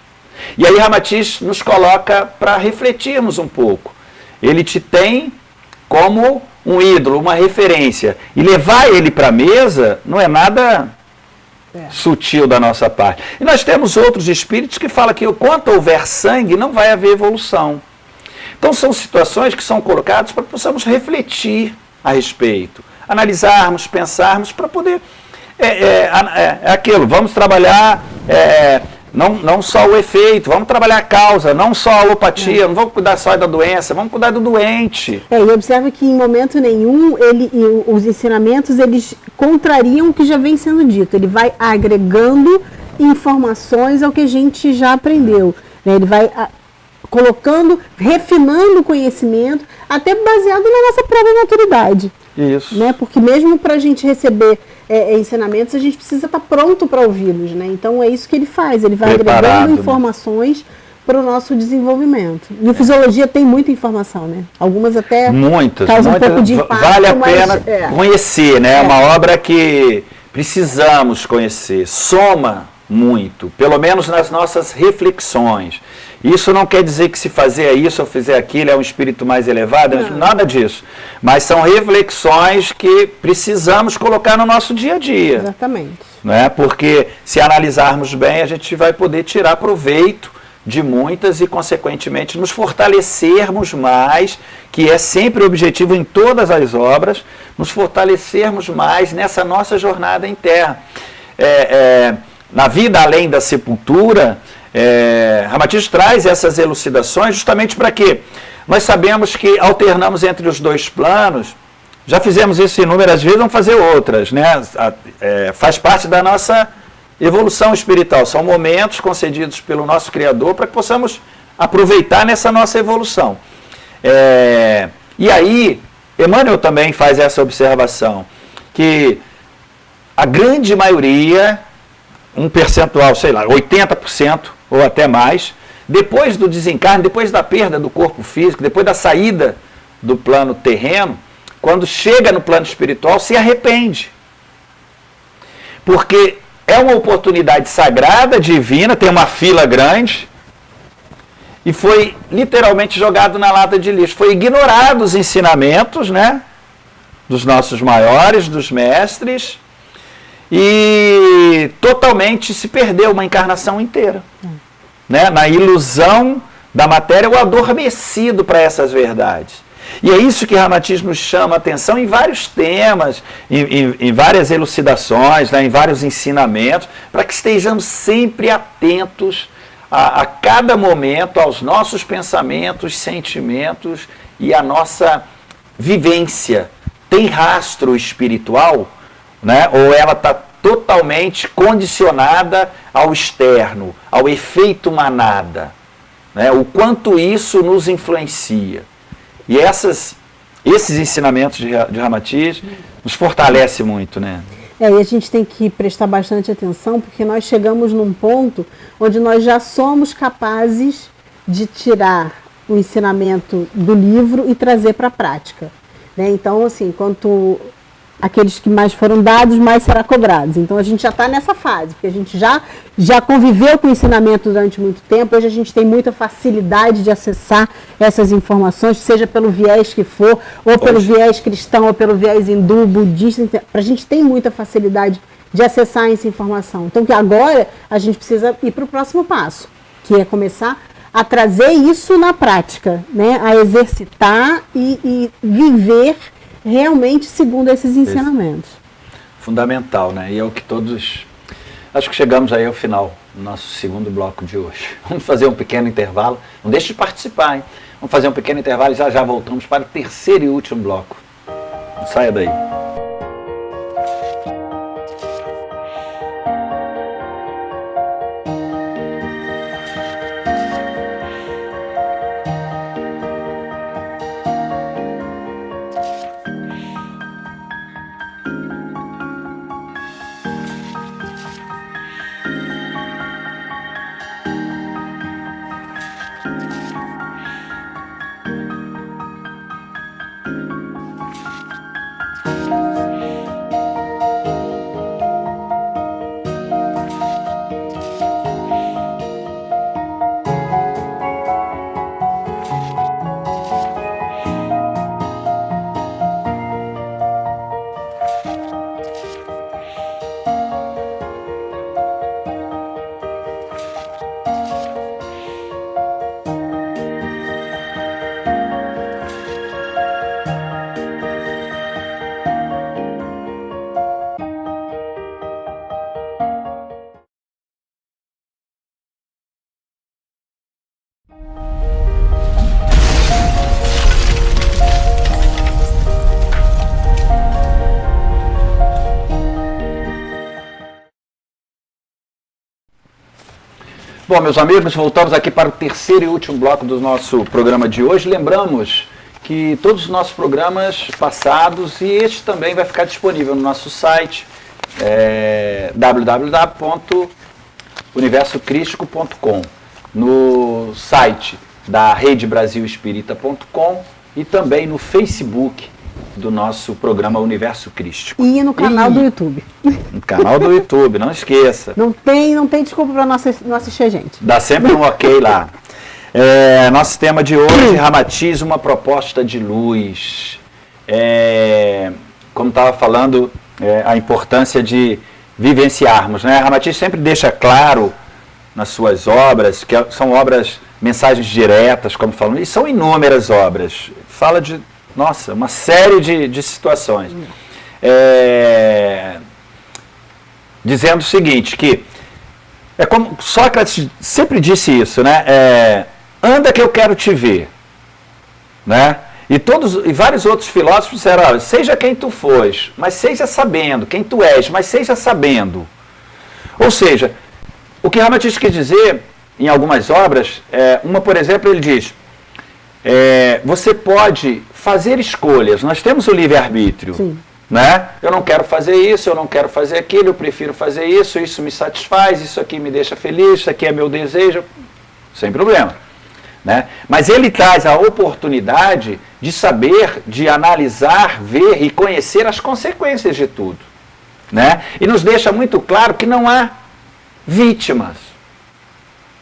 E aí Ramatiz nos coloca para refletirmos um pouco. Ele te tem como um ídolo, uma referência. E levar ele para a mesa não é nada sutil da nossa parte. E nós temos outros espíritos que falam que enquanto houver sangue, não vai haver evolução. Então são situações que são colocadas para que possamos refletir a respeito, analisarmos, pensarmos, para poder... aquilo, vamos trabalhar... Não só o efeito, vamos trabalhar a causa, não só a alopatia, não vamos cuidar só da doença, vamos cuidar do doente. E observa que em momento nenhum os ensinamentos eles contrariam o que já vem sendo dito. Ele vai agregando informações ao que a gente já aprendeu. Né? Ele vai colocando, refinando o conhecimento, até baseado na nossa própria maturidade. Isso. Né? Porque mesmo para a gente receber ensinamentos, a gente precisa estar pronto para ouvi-los. Né? Então é isso que ele faz, ele vai agregando informações para o nosso desenvolvimento. E a fisiologia tem muita informação, né? Algumas até muitas, causam um pouco de impacto. Vale a pena conhecer, né? É uma obra que precisamos conhecer, soma muito, pelo menos nas nossas reflexões. Isso não quer dizer que se fazer isso ou fizer aquilo é um espírito mais elevado, nada disso. Mas são reflexões que precisamos colocar no nosso dia a dia. Exatamente. Né? Porque se analisarmos bem, a gente vai poder tirar proveito de muitas e, consequentemente, nos fortalecermos mais, que é sempre o objetivo em todas as obras, nos fortalecermos mais nessa nossa jornada em terra. Na vida além da sepultura, Ramatiz traz essas elucidações justamente para quê? Nós sabemos que alternamos entre os dois planos, já fizemos isso inúmeras vezes, vamos fazer outras, né? Faz parte da nossa evolução espiritual, são momentos concedidos pelo nosso Criador para que possamos aproveitar nessa nossa evolução. E aí, Emmanuel também faz essa observação, que a grande maioria, um percentual, sei lá, 80% ou até mais, depois do desencarne, depois da perda do corpo físico, depois da saída do plano terreno, quando chega no plano espiritual, se arrepende. Porque é uma oportunidade sagrada, divina, tem uma fila grande, e foi literalmente jogado na lata de lixo. Foi ignorado os ensinamentos, né, dos nossos maiores, dos mestres, e totalmente se perdeu uma encarnação inteira. Né, na ilusão da matéria, ou adormecido para essas verdades. E é isso que Ramatiz nos chama a atenção em vários temas, em várias elucidações, né, em vários ensinamentos, para que estejamos sempre atentos a cada momento aos nossos pensamentos, sentimentos e à nossa vivência. Tem rastro espiritual, né, ou ela está totalmente condicionada ao externo, ao efeito manada, né, o quanto isso nos influencia. E esses ensinamentos de Ramatiz nos fortalece muito, né? E a gente tem que prestar bastante atenção, porque nós chegamos num ponto onde nós já somos capazes de tirar o ensinamento do livro e trazer para a prática. Né? Então, assim, quanto aqueles que mais foram dados, mais será cobrados. Então, a gente já está nessa fase, porque a gente já conviveu com o ensinamento durante muito tempo, hoje a gente tem muita facilidade de acessar essas informações, seja pelo viés que for, ou pelo viés cristão, ou pelo viés hindu, budista, a gente tem muita facilidade de acessar essa informação. Então, que agora a gente precisa ir para o próximo passo, que é começar a trazer isso na prática, né? A exercitar e viver realmente segundo esses ensinamentos. Fundamental, né? E é o que todos... Acho que chegamos aí ao final do nosso segundo bloco de hoje. Vamos fazer um pequeno intervalo. Não deixe de participar, hein? Vamos fazer um pequeno intervalo e já voltamos para o terceiro e último bloco. Não saia daí. Bom, meus amigos, voltamos aqui para o terceiro e último bloco do nosso programa de hoje. Lembramos que todos os nossos programas passados e este também vai ficar disponível no nosso site www.universocrístico.com. no site da redebrasilespirita.com e também no Facebook do nosso programa Universo Crístico. E no canal do YouTube. No canal do YouTube, não esqueça. Não tem desculpa para não assistir a gente. Dá sempre um ok lá. Nosso tema de hoje, Ramatiz, uma proposta de luz. Como estava falando, a importância de vivenciarmos, né? Ramatiz sempre deixa claro nas suas obras, que são obras, mensagens diretas, como falamos, e são inúmeras obras. Fala de, uma série de situações. Dizendo o seguinte, que é como Sócrates sempre disse isso, né? Anda que eu quero te ver, né? E vários outros filósofos disseram, olha, seja quem tu fores, mas seja sabendo, quem tu és, mas seja sabendo. Ou seja, o que Ramatiz quer dizer em algumas obras, uma, por exemplo, ele diz, você pode fazer escolhas, nós temos o livre-arbítrio, né? Eu não quero fazer isso, eu não quero fazer aquilo, eu prefiro fazer isso me satisfaz, isso aqui me deixa feliz, isso aqui é meu desejo, sem problema. Né? Mas ele traz a oportunidade de saber, de analisar, ver e conhecer as consequências de tudo. Né? E nos deixa muito claro que não há vítimas.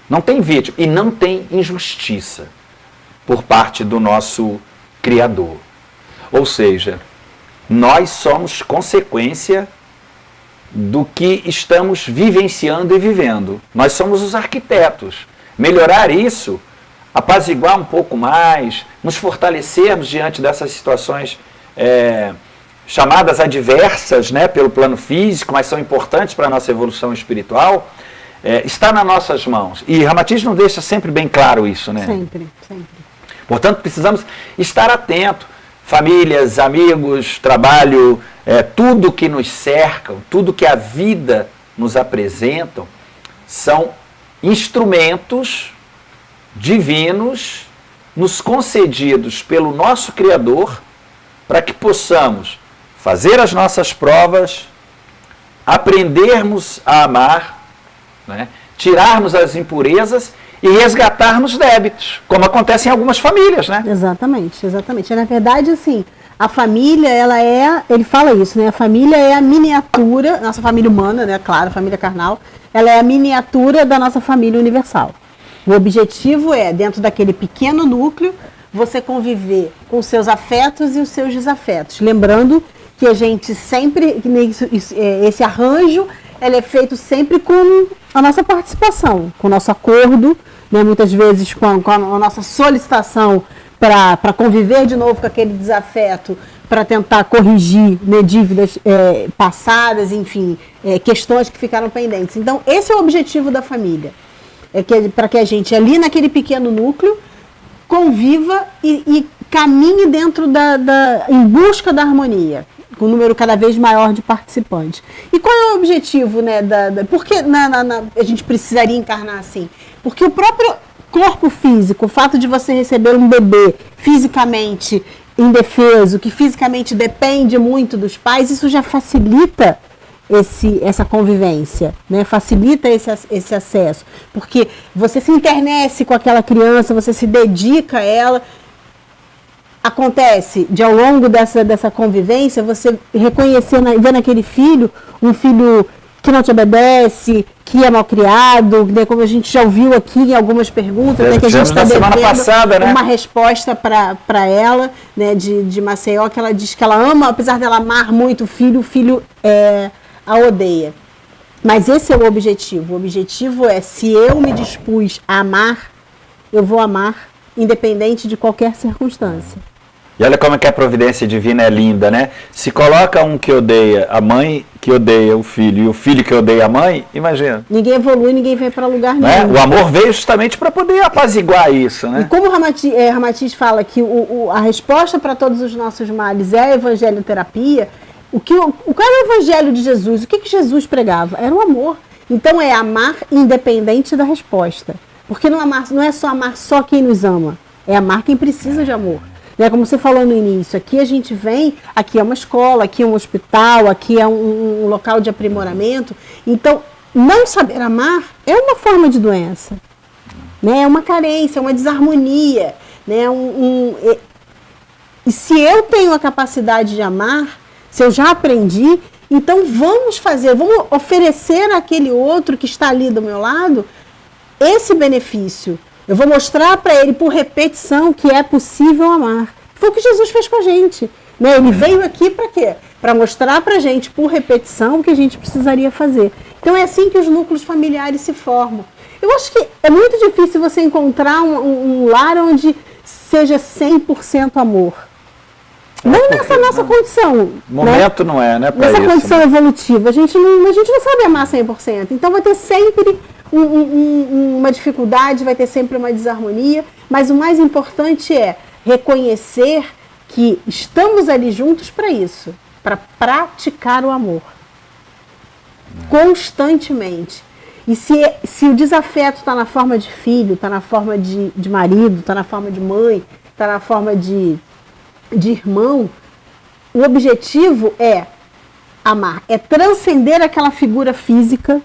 Não tem vítima e não tem injustiça por parte do nosso Criador. Ou seja, nós somos consequência do que estamos vivenciando e vivendo. Nós somos os arquitetos. Melhorar isso, apaziguar um pouco mais, nos fortalecermos diante dessas situações chamadas adversas, né, pelo plano físico, mas são importantes para a nossa evolução espiritual, está nas nossas mãos. E Ramatiz nos deixa sempre bem claro isso, né? Sempre, sempre. Portanto, precisamos estar atentos. Famílias, amigos, trabalho, tudo que nos cercam, tudo que a vida nos apresenta, são instrumentos divinos nos concedidos pelo nosso Criador para que possamos fazer as nossas provas, aprendermos a amar, né, tirarmos as impurezas e resgatarmos débitos, como acontece em algumas famílias, né? Exatamente, exatamente. Na verdade, assim, a família, ele fala isso, né? A família é a miniatura, nossa família humana, né? Claro, a família carnal, ela é a miniatura da nossa família universal. O objetivo é, dentro daquele pequeno núcleo, você conviver com os seus afetos e os seus desafetos. Lembrando que a gente sempre, esse arranjo, ele é feito sempre com a nossa participação, com o nosso acordo, né, muitas vezes com a nossa solicitação para conviver de novo com aquele desafeto, para tentar corrigir, né, dívidas passadas, enfim, questões que ficaram pendentes. Então, esse é o objetivo da família. Para que a gente, ali naquele pequeno núcleo, conviva e caminhe dentro em busca da harmonia, com um número cada vez maior de participantes. E qual é o objetivo, né? Por que a gente precisaria encarnar assim? Porque o próprio corpo físico, o fato de você receber um bebê fisicamente indefeso, que fisicamente depende muito dos pais, isso já facilita essa convivência, né? Facilita esse acesso, porque você se internece com aquela criança, você se dedica a ela. Acontece de ao longo dessa convivência, você reconhecer, ver naquele filho, um filho que não te obedece, que é malcriado, né? Como a gente já ouviu aqui em algumas perguntas, né? Que a gente está devendo uma resposta para ela, né? De Maceió, que ela diz que ela ama, apesar dela amar muito o filho a odeia. Mas esse é o objetivo. O objetivo é, se eu me dispus a amar, eu vou amar, independente de qualquer circunstância. E olha como é que a providência divina é linda, né? Se coloca um que odeia a mãe, que odeia o filho, e o filho que odeia a mãe, imagina. Ninguém evolui, ninguém vai para lugar nenhum. O amor veio justamente para poder apaziguar isso, né? E como Ramatiz fala que a resposta para todos os nossos males é a evangelioterapia, qual é o evangelho de Jesus? O que Jesus pregava? Era o amor. Então é amar independente da resposta. Porque não é só amar só quem nos ama, é amar quem precisa de amor. Né? Como você falou no início, aqui a gente vem, aqui é uma escola, aqui é um hospital, aqui é um local de aprimoramento. Então, não saber amar é uma forma de doença. né? É uma carência, é uma desarmonia, né? E se eu tenho a capacidade de amar, se eu já aprendi, então vamos oferecer àquele outro que está ali do meu lado esse benefício. Eu vou mostrar para ele por repetição que é possível amar. Foi o que Jesus fez com a gente, né? Ele veio aqui para quê? Para mostrar para a gente por repetição o que a gente precisaria fazer. Então é assim que os núcleos familiares se formam. Eu acho que é muito difícil você encontrar um lar onde seja 100% amor. Não nessa nossa condição. Momento, né? Não é, né? Nessa condição evolutiva. A gente não sabe amar 100%. Então vai ter sempre uma dificuldade, vai ter sempre uma desarmonia. Mas o mais importante é reconhecer que estamos ali juntos para isso. Para praticar o amor. Constantemente. E se o desafeto está na forma de filho, está na forma de marido, está na forma de mãe, está na forma de irmão, o objetivo é amar, é transcender aquela figura física,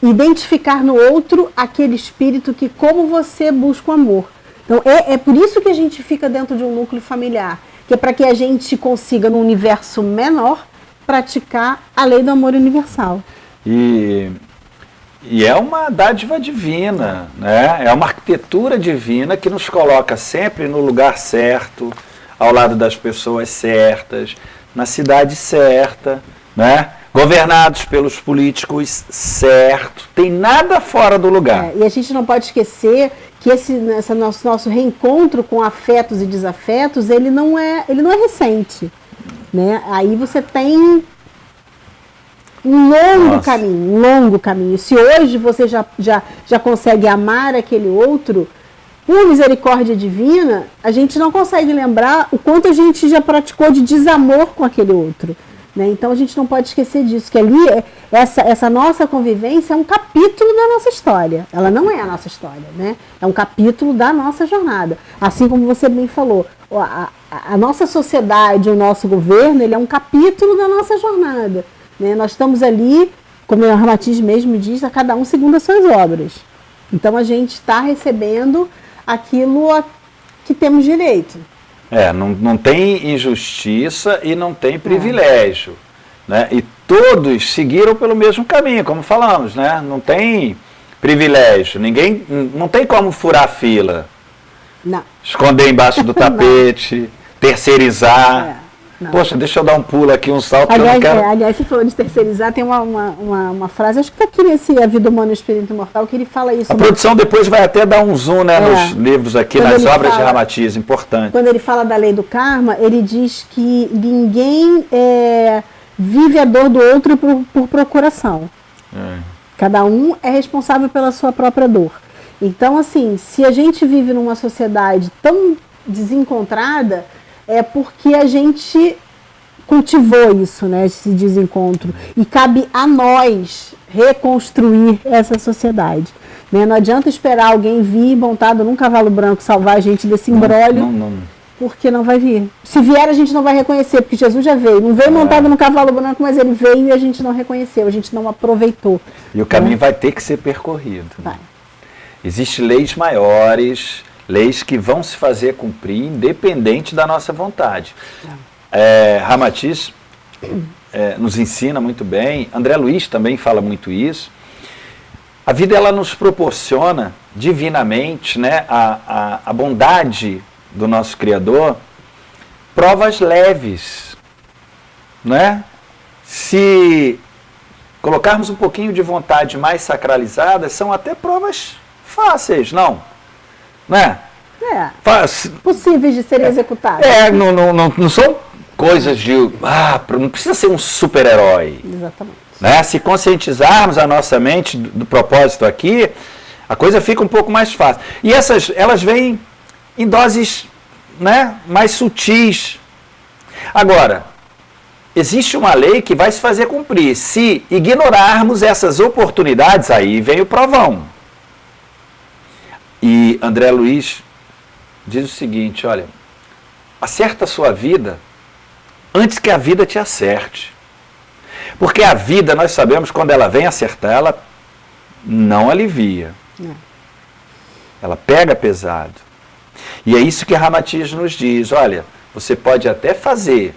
identificar no outro aquele espírito que, como você, busca o amor. Então, é por isso que a gente fica dentro de um núcleo familiar, que é para que a gente consiga, num universo menor, praticar a lei do amor universal. E é uma dádiva divina, né? É uma arquitetura divina que nos coloca sempre no lugar certo, ao lado das pessoas certas, na cidade certa, né? Governados pelos políticos certos, tem nada fora do lugar. E a gente não pode esquecer que esse nosso reencontro com afetos e desafetos, ele não é recente, né? Aí você tem um longo caminho. Se hoje você já consegue amar aquele outro, por misericórdia divina, a gente não consegue lembrar o quanto a gente já praticou de desamor com aquele outro. Né? Então a gente não pode esquecer disso, que ali essa nossa convivência é um capítulo da nossa história. Ela não é a nossa história, né? É um capítulo da nossa jornada. Assim como você bem falou, a nossa sociedade, o nosso governo, ele é um capítulo da nossa jornada. Né? Nós estamos ali, como o Ramatiz mesmo diz, a cada um segundo as suas obras. Então a gente está recebendo aquilo a que temos direito. Não tem injustiça e não tem privilégio. Né? E todos seguiram pelo mesmo caminho, como falamos, né? Não tem privilégio, não tem como furar a fila, não. Esconder embaixo do tapete, terceirizar. Poxa, deixa eu dar um pulo aqui, um salto. Aliás, você falou de terceirizar, tem uma frase, acho que está aqui nesse A Vida Humana e o Espírito Imortal, que ele fala isso. A produção depois vai até dar um zoom, né, nos livros aqui, nas obras de Ramatiz, importante. Quando ele fala da lei do karma, ele diz que ninguém vive a dor do outro por procuração. Cada um é responsável pela sua própria dor. Então, assim, se a gente vive numa sociedade tão desencontrada, é porque a gente cultivou isso, né, esse desencontro. E cabe a nós reconstruir essa sociedade. Né? Não adianta esperar alguém vir montado num cavalo branco salvar a gente desse imbróglio, porque não vai vir. Se vier, a gente não vai reconhecer, porque Jesus já veio. Não veio montado num cavalo branco, mas ele veio e a gente não reconheceu, a gente não aproveitou. E o caminho vai ter que ser percorrido. Vai. Existem leis maiores, leis que vão se fazer cumprir independente da nossa vontade. Ramatiz nos ensina muito bem, André Luiz também fala muito isso. A vida ela nos proporciona divinamente, né, a bondade do nosso Criador, provas leves. Né? Se colocarmos um pouquinho de vontade mais sacralizada, são até provas fáceis, não? Né? Possíveis de serem executadas. Não são coisas de... não precisa ser um super-herói. Exatamente. Né? Se conscientizarmos a nossa mente do propósito aqui, a coisa fica um pouco mais fácil. E elas vêm em doses, né, mais sutis. Agora, existe uma lei que vai se fazer cumprir. Se ignorarmos essas oportunidades, aí vem o provão. E André Luiz diz o seguinte, olha, acerta a sua vida antes que a vida te acerte. Porque a vida, nós sabemos, quando ela vem acertar, ela não alivia. ela pega pesado. E é isso que Ramatiz nos diz, olha, você pode até fazer,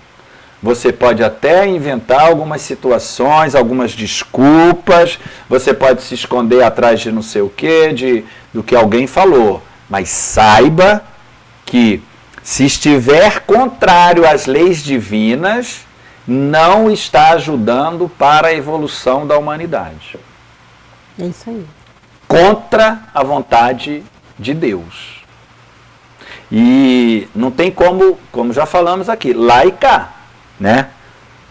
você pode até inventar algumas situações, algumas desculpas, você pode se esconder atrás de não sei o quê, do que alguém falou, mas saiba que se estiver contrário às leis divinas, não está ajudando para a evolução da humanidade. É isso aí. Contra a vontade de Deus. E não tem como já falamos aqui, lá e cá, né?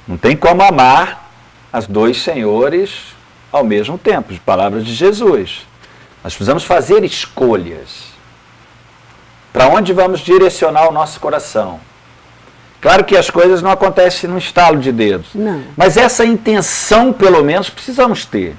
Não tem como amar os dois senhores ao mesmo tempo, palavras de Jesus. Nós precisamos fazer escolhas. Para onde vamos direcionar o nosso coração? Claro que as coisas não acontecem num estalo de dedos. Não. Mas essa intenção, pelo menos, precisamos ter.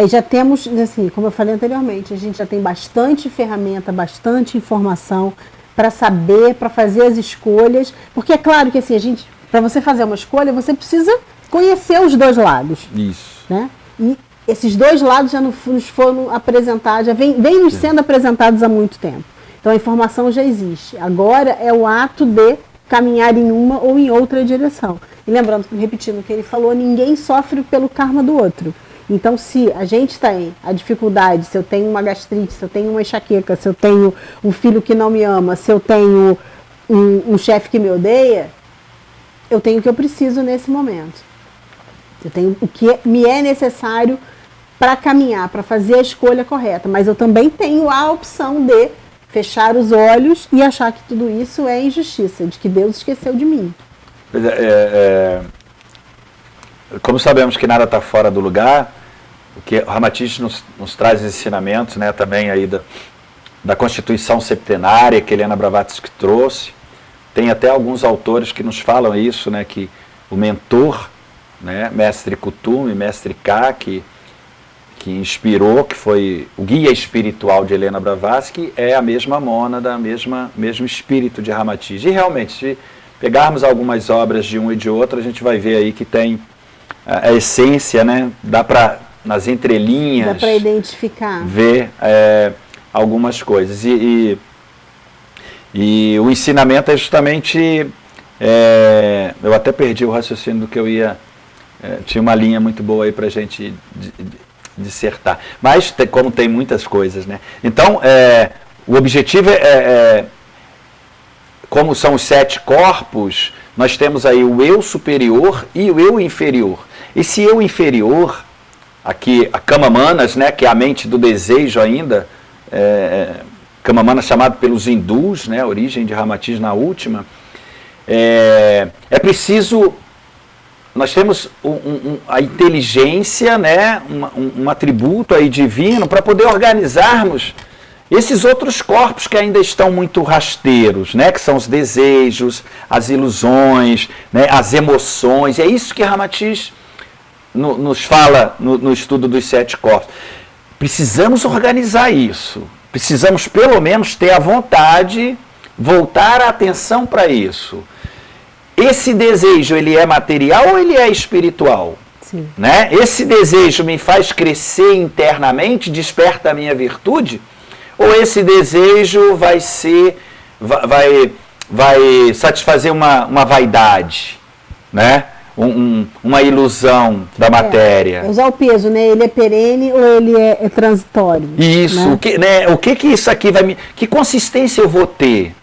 Já temos, assim, como eu falei anteriormente, a gente já tem bastante ferramenta, bastante informação para saber, para fazer as escolhas. Porque é claro que assim, para você fazer uma escolha, você precisa conhecer os dois lados. Isso. Né? E esses dois lados já nos foram apresentados, já vem nos sendo apresentados há muito tempo. Então a informação já existe. Agora é o ato de caminhar em uma ou em outra direção. E lembrando, repetindo o que ele falou, ninguém sofre pelo karma do outro. Então, se a gente tem a dificuldade, se eu tenho uma gastrite, se eu tenho uma enxaqueca, se eu tenho um filho que não me ama, se eu tenho um chefe que me odeia, eu tenho o que eu preciso nesse momento. Eu tenho o que me é necessário para caminhar, para fazer a escolha correta. Mas eu também tenho a opção de fechar os olhos e achar que tudo isso é injustiça, de que Deus esqueceu de mim. Como sabemos que nada está fora do lugar, o que o Ramatiz nos traz ensinamentos, né, também aí da Constituição Septenária que Helena Blavatsky trouxe. Tem até alguns autores que nos falam isso, né, que o mentor, né, Mestre Kuthumi, Mestre K, que inspirou, que foi o guia espiritual de Helena Blavatsky, é a mesma mônada, mesmo espírito de Ramatiz. E realmente, se pegarmos algumas obras de um e de outro, a gente vai ver aí que tem a essência, né? Dá para, nas entrelinhas, dá para identificar, ver algumas coisas. E o ensinamento é justamente, eu até perdi o raciocínio do que eu ia, tinha uma linha muito boa aí para a gente dissertar. Mas, como tem muitas coisas, né? Então, o objetivo como são os 7 corpos, nós temos aí o eu superior e o eu inferior. Esse eu inferior, aqui a Kama Manas, né, que é a mente do desejo ainda, Kama Manas chamado pelos hindus, né, a origem de Ramatiz na última, é preciso, nós temos a inteligência, né, um atributo aí divino para poder organizarmos esses outros corpos que ainda estão muito rasteiros, né, que são os desejos, as ilusões, né, as emoções. É isso que Ramatiz nos fala no estudo dos 7 corpos. Precisamos organizar isso. Precisamos, pelo menos, ter a vontade, voltar a atenção para isso. Esse desejo, ele é material ou ele é espiritual? Sim. Né? Esse desejo me faz crescer internamente, desperta a minha virtude? Ou esse desejo vai satisfazer uma vaidade, né? Uma ilusão da matéria? Usar o peso, né? Ele é perene ou ele é transitório? Isso, o que isso aqui vai me... Que consistência eu vou ter?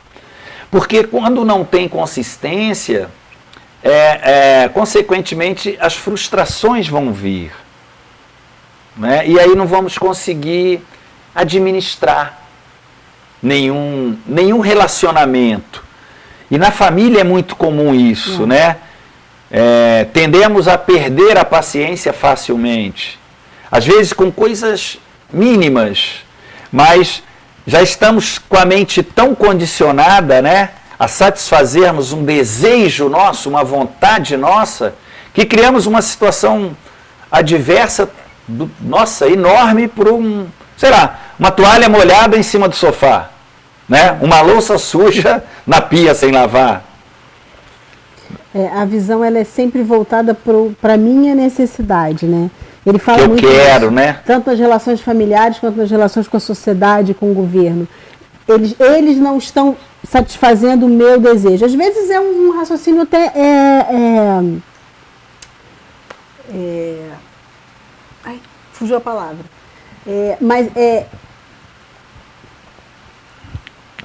Porque quando não tem consistência, consequentemente, as frustrações vão vir. Né? E aí não vamos conseguir administrar nenhum relacionamento. E na família é muito comum isso, né? Tendemos a perder a paciência facilmente. Às vezes com coisas mínimas, mas já estamos com a mente tão condicionada, né, a satisfazermos um desejo nosso, uma vontade nossa, que criamos uma situação adversa, enorme por uma toalha molhada em cima do sofá, né? Uma louça suja na pia sem lavar. A visão ela é sempre voltada para a minha necessidade, né? Ele fala que eu muito quero, disso, né? Tanto nas relações familiares quanto nas relações com a sociedade, com o governo. Eles não estão satisfazendo o meu desejo. Às vezes é um raciocínio até ai, fugiu a palavra. Mas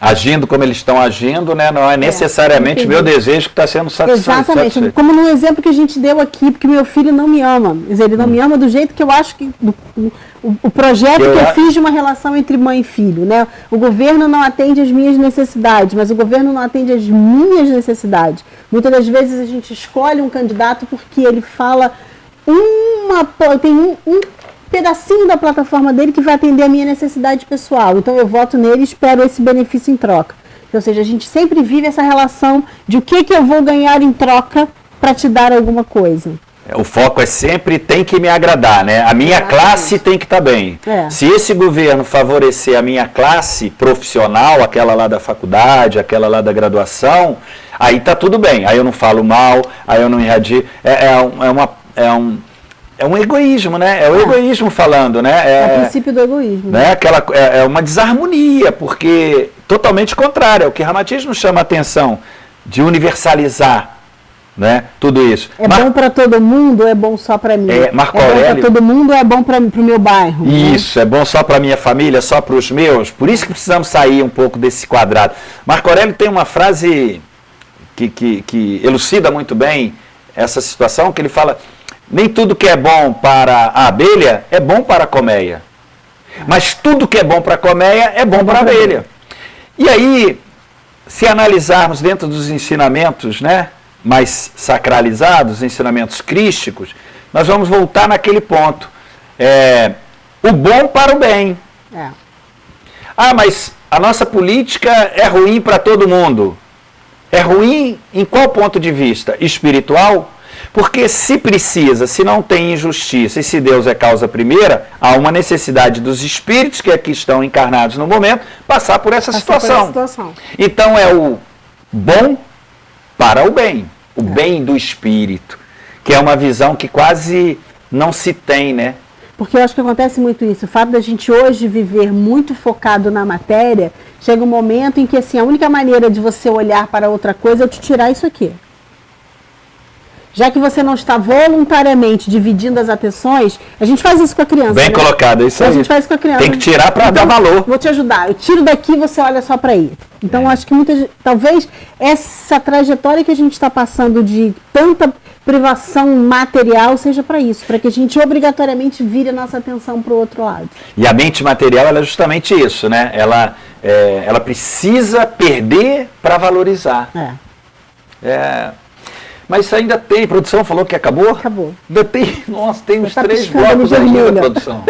agindo como eles estão agindo, né? Não é necessariamente meu desejo que está sendo satisfeito. Exatamente. Como no exemplo que a gente deu aqui, porque meu filho não me ama. Quer dizer, ele não me ama do jeito que eu acho que... O projeto que eu fiz de uma relação entre mãe e filho, né? O governo não atende às minhas necessidades, mas o governo não atende às minhas necessidades. Muitas das vezes a gente escolhe um candidato porque ele fala tem um pedacinho da plataforma dele que vai atender a minha necessidade pessoal. Então eu voto nele e espero esse benefício em troca. Ou seja, a gente sempre vive essa relação de o que eu vou ganhar em troca para te dar alguma coisa. O foco é sempre tem que me agradar, né? A minha classe tem que estar bem. Se esse governo favorecer a minha classe profissional, aquela lá da faculdade, aquela lá da graduação, aí tá tudo bem. Aí eu não falo mal, aí eu não irradio. É um egoísmo, né? É o egoísmo falando, né? É o princípio do egoísmo. Né? É uma desarmonia, porque totalmente contrário. É o que Ramatiz chama a atenção, de universalizar, né? Tudo isso. Bom para todo mundo ou é bom só para mim? Marco Aurélio, bom para todo mundo ou é bom para o meu bairro? Isso, né? É bom só para minha família, só para os meus. Por isso que precisamos sair um pouco desse quadrado. Marco Aurélio tem uma frase que elucida muito bem essa situação, que ele fala... Nem tudo que é bom para a abelha é bom para a colmeia. Mas tudo que é bom para a colmeia é bom para a abelha. E aí, se analisarmos dentro dos ensinamentos, né, mais sacralizados, ensinamentos crísticos, nós vamos voltar naquele ponto. O bom para o bem. Mas a nossa política é ruim para todo mundo. É ruim em qual ponto de vista? Espiritual? Porque se não tem injustiça e se Deus é causa primeira, há uma necessidade dos espíritos que aqui estão encarnados no momento passar por essa situação. Então é o bom para o bem, o bem do espírito, que é uma visão que quase não se tem, né? Porque eu acho que acontece muito isso. O fato da gente hoje viver muito focado na matéria, chega um momento em que assim, a única maneira de você olhar para outra coisa é te tirar isso aqui. Já que você não está voluntariamente dividindo as atenções, a gente faz isso com a criança. Bem colocado, é isso aí. A gente faz isso com a criança. Tem que tirar para dar valor. Vou te ajudar. Eu tiro daqui e você olha só para aí. Então, acho que talvez essa trajetória que a gente está passando de tanta privação material seja para isso, para que a gente obrigatoriamente vire a nossa atenção para o outro lado. E a mente material ela é justamente isso, né? Ela precisa perder para valorizar. Mas ainda tem, a produção falou que acabou? Acabou. Ainda tem, nossa, tem uns 3 blocos ainda, produção.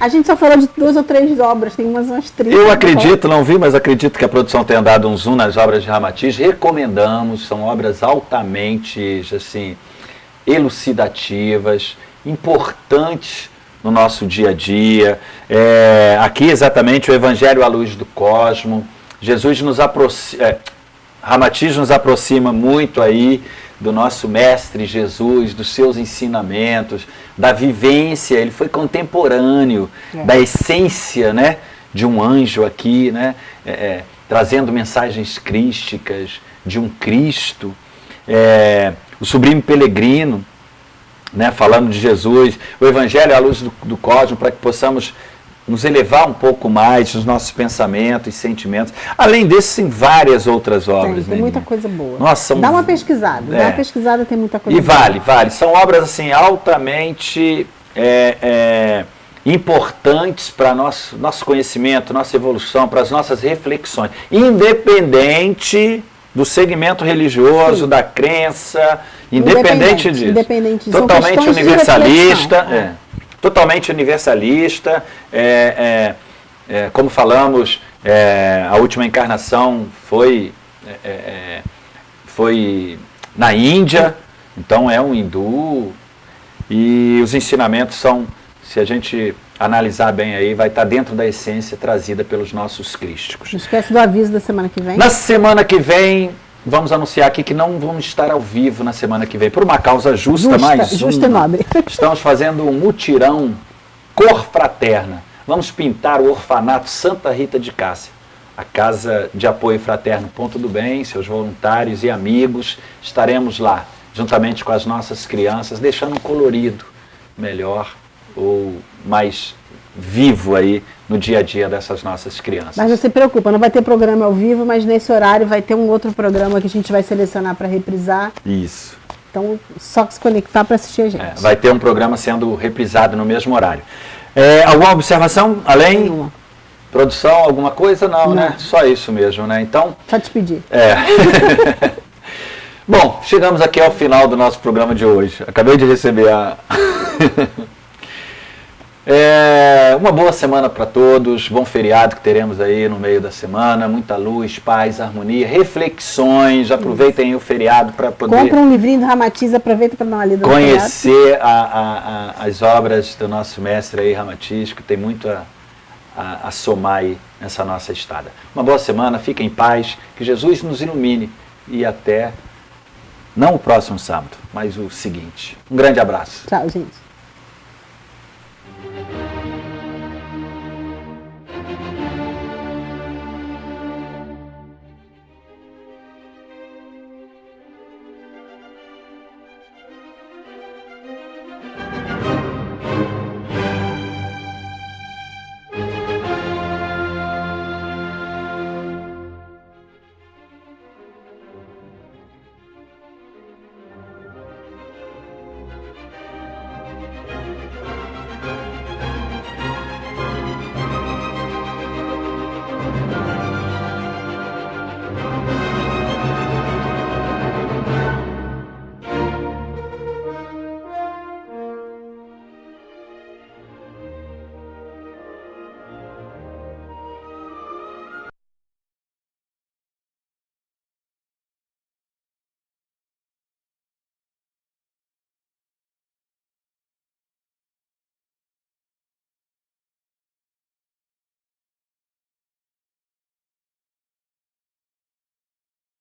A gente só falou de 2 ou 3 obras, tem umas 30. Eu acredito, não vi, mas acredito que a produção tenha dado um zoom nas obras de Ramatiz. Recomendamos, são obras altamente, assim, elucidativas, importantes no nosso dia a dia. Aqui exatamente o Evangelho à Luz do Cosmo. Jesus nos aproxima, Ramatiz nos aproxima muito aí do nosso Mestre Jesus, dos seus ensinamentos, da vivência. Ele foi contemporâneo da essência, né, de um anjo aqui, né, trazendo mensagens crísticas de um Cristo. O Sublime Pelegrino, né, falando de Jesus. O Evangelho à Luz do Cosmo, para que possamos nos elevar um pouco mais nos nossos pensamentos e sentimentos. Além disso, tem várias outras obras. Tem muita coisa boa. Nossa, dá uma pesquisada. Dá uma pesquisada, tem muita coisa boa. E vale. São obras assim, altamente importantes para nosso conhecimento, nossa evolução, para as nossas reflexões. Independente do segmento religioso, da crença, independente disso. Independente. Totalmente universalista. Totalmente universalista, como falamos, a última encarnação foi na Índia, então é um hindu, e os ensinamentos são, se a gente analisar bem aí, vai estar dentro da essência trazida pelos nossos crísticos. Não esquece do aviso da semana que vem. Na semana que vem, vamos anunciar aqui que não vamos estar ao vivo na semana que vem, por uma causa justa e nobre. Estamos fazendo um mutirão Cor Fraterna. Vamos pintar o orfanato Santa Rita de Cássia. A Casa de Apoio Fraterno Ponto do Bem, seus voluntários e amigos, estaremos lá, juntamente com as nossas crianças, deixando um colorido melhor ou mais vivo aí no dia a dia dessas nossas crianças. Mas não se preocupa, não vai ter programa ao vivo, mas nesse horário vai ter um outro programa que a gente vai selecionar para reprisar. Isso. Então, só se conectar para assistir a gente. Vai ter um programa sendo reprisado no mesmo horário. Alguma observação além? Nenhuma. Produção, alguma coisa? Não, né? Só isso mesmo, né? Então... Só te pedir. Bom, chegamos aqui ao final do nosso programa de hoje. Acabei de receber uma boa semana para todos, bom feriado que teremos aí no meio da semana, muita luz, paz, harmonia, reflexões, aproveitem o feriado para poder... Compra um livrinho do Ramatiz, aproveita para dar uma lida no conhecer as obras do nosso mestre aí, Ramatiz, que tem muito a somar aí nessa nossa estada. Uma boa semana, fiquem em paz, que Jesus nos ilumine e até, não o próximo sábado, mas o seguinte. Um grande abraço. Tchau, gente.